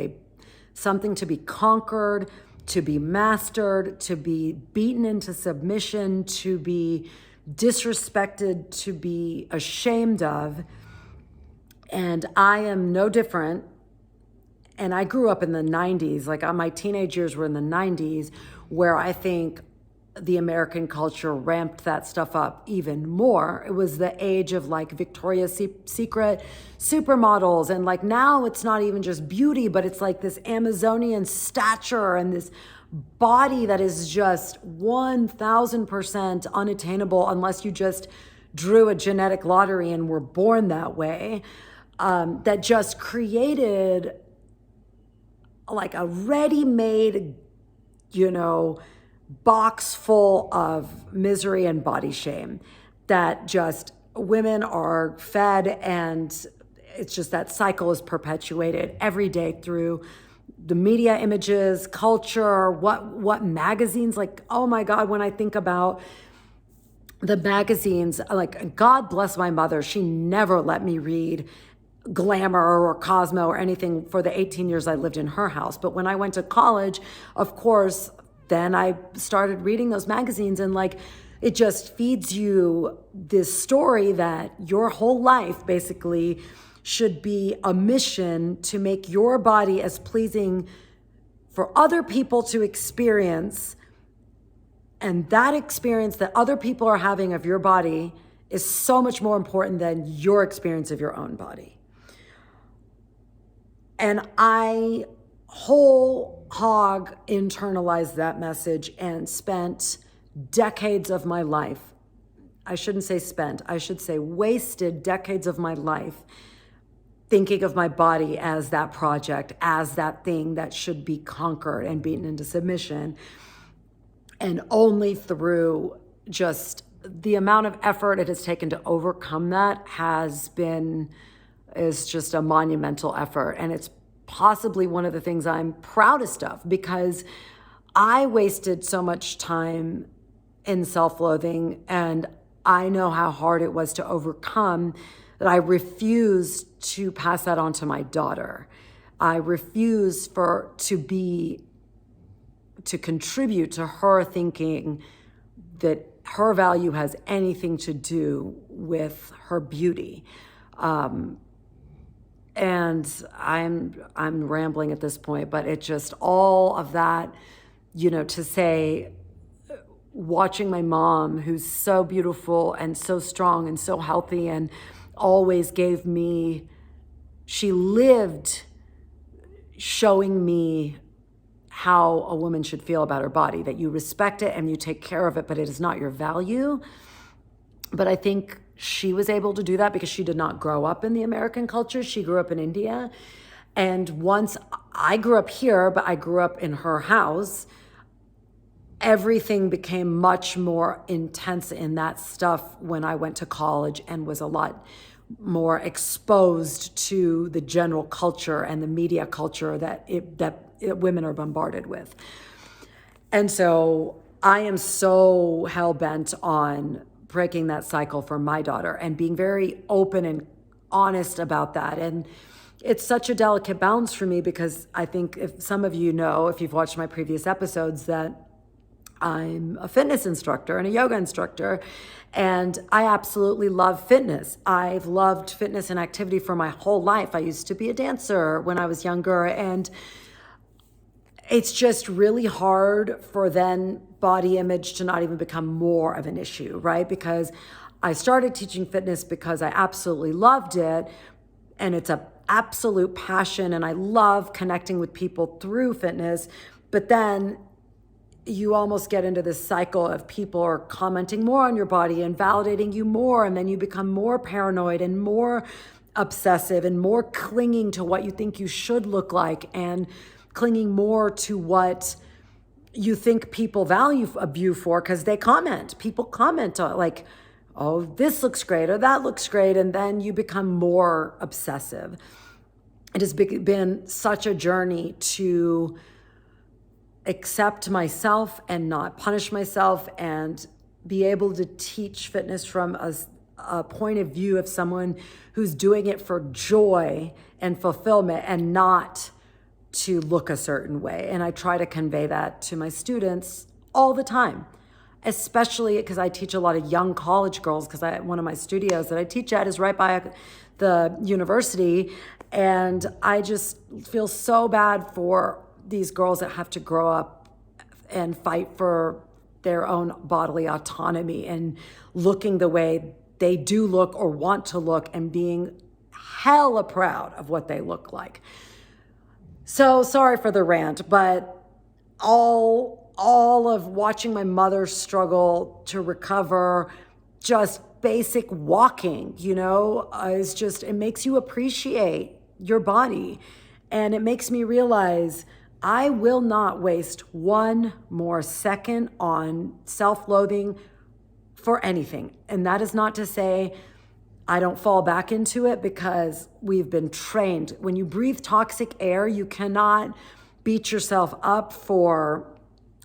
something to be conquered, to be mastered, to be beaten into submission, to be disrespected, to be ashamed of. And I am no different. And I grew up in the 90s, like my teenage years were in the 90s, where I think the American culture ramped that stuff up even more. It was the age of like Victoria's Secret supermodels. And like now it's not even just beauty, but it's like this Amazonian stature and this body that is just 1000% unattainable unless you just drew a genetic lottery and were born that way. That just created like a ready-made, box full of misery and body shame that just women are fed, and it's just that cycle is perpetuated every day through the media images, culture, what magazines, like, oh my God, when I think about the magazines, like, God bless my mother, she never let me read Glamour or Cosmo or anything for the 18 years I lived in her house. But when I went to college, of course, then I started reading those magazines, and like, it just feeds you this story that your whole life basically should be a mission to make your body as pleasing for other people to experience. And that experience that other people are having of your body is so much more important than your experience of your own body. And I whole hog internalized that message and spent decades of my life. I shouldn't say spent, I should say wasted decades of my life thinking of my body as that project, as that thing that should be conquered and beaten into submission. And only through just the amount of effort it has taken to overcome that is just a monumental effort. And it's possibly one of the things I'm proudest of, because I wasted so much time in self-loathing, and I know how hard it was to overcome, that I refused to pass that on to my daughter. I refuse to contribute to her thinking that her value has anything to do with her beauty. And I'm rambling at this point, but it just, all of that, to say, watching my mom, who's so beautiful and so strong and so healthy and always she lived showing me how a woman should feel about her body, that you respect it and you take care of it, but it is not your value. But I think she was able to do that because she did not grow up in the American culture. She grew up in India. And once I grew up here, but I grew up in her house, everything became much more intense in that stuff when I went to college and was a lot more exposed to the general culture and the media culture that women are bombarded with. And so I am so hell-bent on breaking that cycle for my daughter and being very open and honest about that. And it's such a delicate balance for me because I think if some of you know, if you've watched my previous episodes, that I'm a fitness instructor and a yoga instructor, and I absolutely love fitness. I've loved fitness and activity for my whole life. I used to be a dancer when I was younger, and it's just really hard for then body image to not even become more of an issue, right? Because I started teaching fitness because I absolutely loved it, and it's an absolute passion, and I love connecting with people through fitness. But then you almost get into this cycle of people are commenting more on your body and validating you more, and then you become more paranoid and more obsessive and more clinging to what you think you should look like and clinging more to what you think people value you for because they comment. People comment on like, oh, this looks great or that looks great, and then you become more obsessive. It has been such a journey to accept myself and not punish myself and be able to teach fitness from a point of view of someone who's doing it for joy and fulfillment and not to look a certain way. And I try to convey that to my students all the time, especially because I teach a lot of young college girls, because one of my studios that I teach at is right by the university. And I just feel so bad for these girls that have to grow up and fight for their own bodily autonomy and looking the way they do look or want to look and being hella proud of what they look like. So sorry for the rant, but all of watching my mother struggle to recover just basic walking, is just, it makes you appreciate your body. And it makes me realize I will not waste one more second on self-loathing for anything. And that is not to say I don't fall back into it, because we've been trained. When you breathe toxic air, you cannot beat yourself up for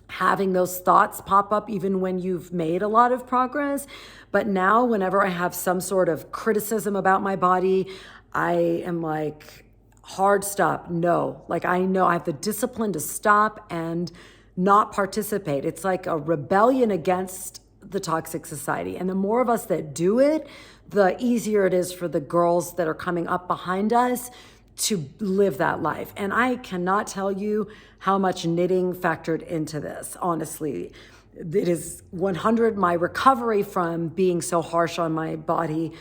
having those thoughts pop up even when you've made a lot of progress. But now whenever I have some sort of criticism about my body, I am like, hard stop, no. Like I know I have the discipline to stop and not participate. It's like a rebellion against the toxic society. And the more of us that do it, the easier it is for the girls that are coming up behind us to live that life. And I cannot tell you how much knitting factored into this, honestly. It is 100, my recovery from being so harsh on my body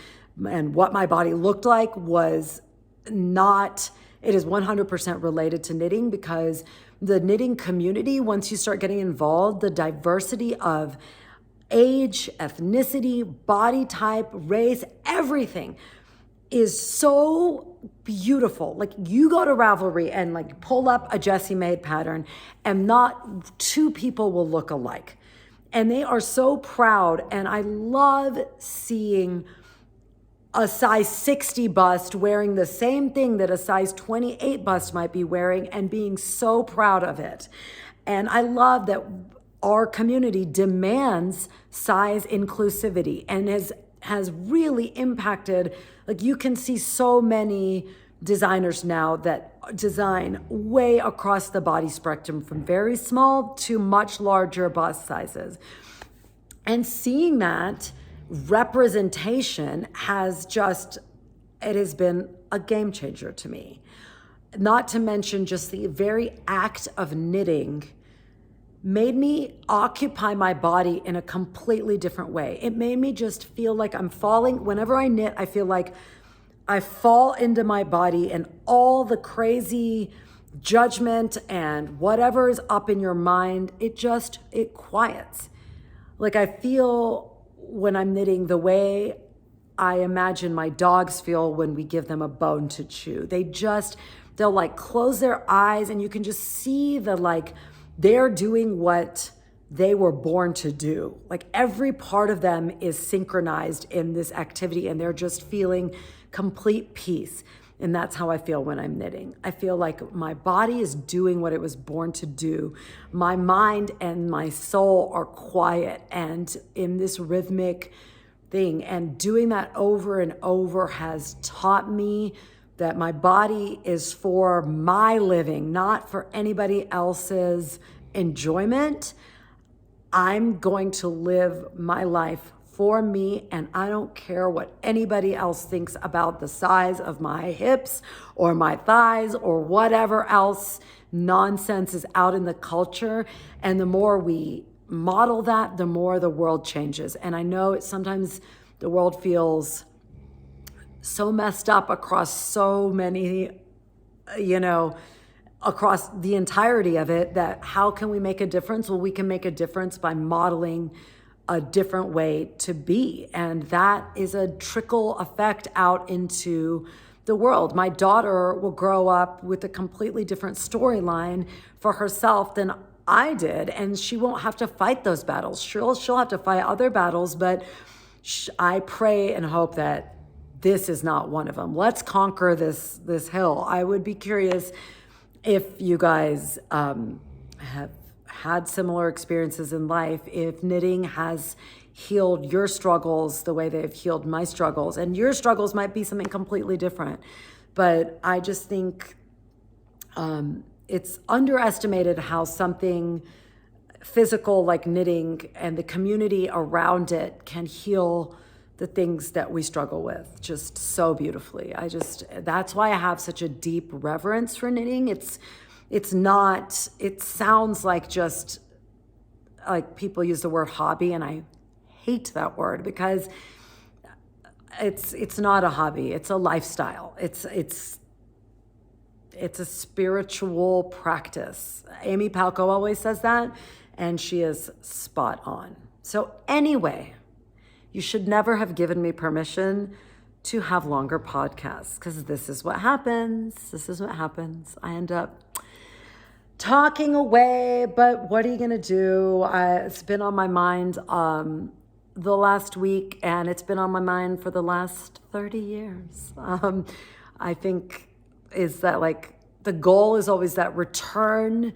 and what my body looked like was not, it is 100% related to knitting, because the knitting community, once you start getting involved, the diversity of age, ethnicity, body type, race, everything is so beautiful. Like you go to Ravelry and like pull up a Jessie made pattern and not two people will look alike. And they are so proud. And I love seeing a size 60 bust wearing the same thing that a size 28 bust might be wearing and being so proud of it. And I love that our community demands size inclusivity and has really impacted, like you can see so many designers now that design way across the body spectrum from very small to much larger bust sizes. And seeing that representation it has been a game changer to me. Not to mention just the very act of knitting made me occupy my body in a completely different way. It made me just feel like I'm falling. Whenever I knit, I feel like I fall into my body, and all the crazy judgment and whatever is up in your mind, it quiets. Like I feel when I'm knitting the way I imagine my dogs feel when we give them a bone to chew. they'll like close their eyes and you can just see the like, they're doing what they were born to do. Like every part of them is synchronized in this activity and they're just feeling complete peace. And that's how I feel when I'm knitting. I feel like my body is doing what it was born to do. My mind and my soul are quiet and in this rhythmic thing. And doing that over and over has taught me that my body is for my living, not for anybody else's enjoyment. I'm going to live my life for me, and I don't care what anybody else thinks about the size of my hips or my thighs or whatever else nonsense is out in the culture. And the more we model that, the more the world changes. And I know sometimes the world feels so messed up across so many, across the entirety of it, that how can we make a difference? Well, we can make a difference by modeling a different way to be. And that is a trickle effect out into the world. My daughter will grow up with a completely different storyline for herself than I did. And she won't have to fight those battles. She'll have to fight other battles, but I pray and hope that this is not one of them. Let's conquer this hill. I would be curious if you guys have had similar experiences in life, if knitting has healed your struggles the way they've healed my struggles. And your struggles might be something completely different. But I just think it's underestimated how something physical like knitting and the community around it can heal the things that we struggle with just so beautifully. That's why I have such a deep reverence for knitting. It sounds like just like people use the word hobby, and I hate that word because it's not a hobby. It's a lifestyle. It's a spiritual practice. Amy Palco always says that, and she is spot on. So anyway, you should never have given me permission to have longer podcasts because this is what happens. I end up talking away, but what are you going to do? It's been on my mind the last week, and it's been on my mind for the last 30 years. I think is that like the goal is always that return.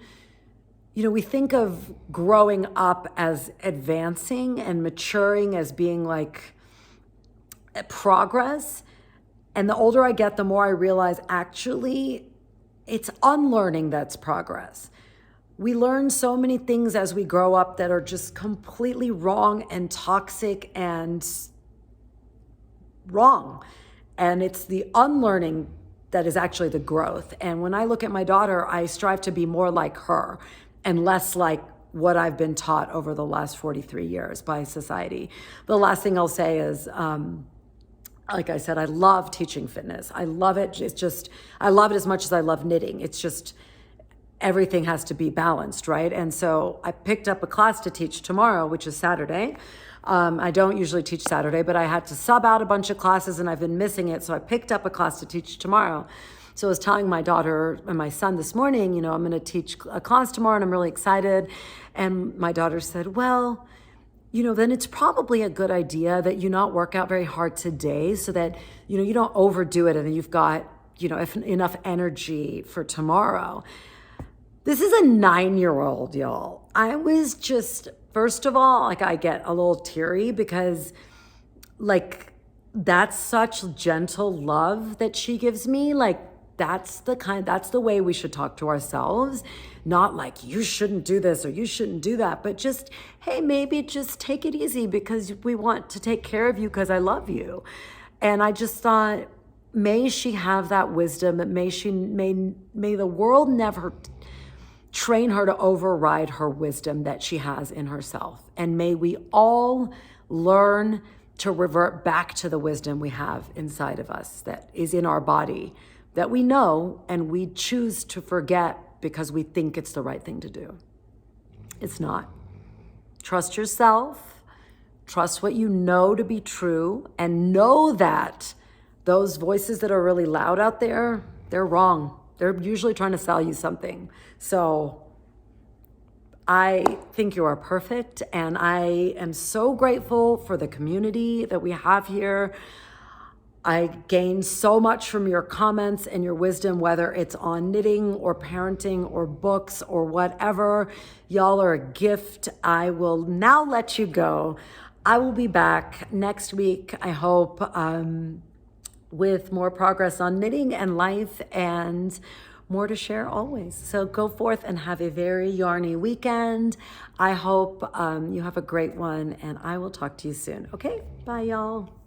We think of growing up as advancing and maturing as being like progress. And the older I get, the more I realize actually it's unlearning that's progress. We learn so many things as we grow up that are just completely wrong and toxic and wrong. And it's the unlearning that is actually the growth. And when I look at my daughter, I strive to be more like her and less like what I've been taught over the last 43 years by society. The last thing I'll say is, like I said, I love teaching fitness. I love it. I love it as much as I love knitting. It's just, everything has to be balanced, right? And so I picked up a class to teach tomorrow, which is Saturday. I don't usually teach Saturday, but I had to sub out a bunch of classes and I've been missing it. So I picked up a class to teach tomorrow. So I was telling my daughter and my son this morning, I'm going to teach a class tomorrow and I'm really excited. And my daughter said, well, then it's probably a good idea that you not work out very hard today so that, you don't overdo it and then you've got, enough energy for tomorrow. This is a 9-year-old, y'all. I was just, first of all, like I get a little teary because like that's such gentle love that she gives me. Like that's the way we should talk to ourselves. Not like you shouldn't do this or you shouldn't do that, but just, hey, maybe just take it easy because we want to take care of you because I love you. And I just thought, may she have that wisdom, that may the world never train her to override her wisdom that she has in herself. And may we all learn to revert back to the wisdom we have inside of us that is in our body, that we know and we choose to forget because we think it's the right thing to do. It's not. Trust yourself, trust what you know to be true, and know that those voices that are really loud out there, they're wrong. They're usually trying to sell you something. So I think you are perfect, and I am so grateful for the community that we have here. I gain so much from your comments and your wisdom, whether it's on knitting or parenting or books or whatever. Y'all are a gift. I will now let you go. I will be back next week, I hope, with more progress on knitting and life and more to share always. So go forth and have a very yarny weekend. I hope you have a great one, and I will talk to you soon. Okay, bye y'all.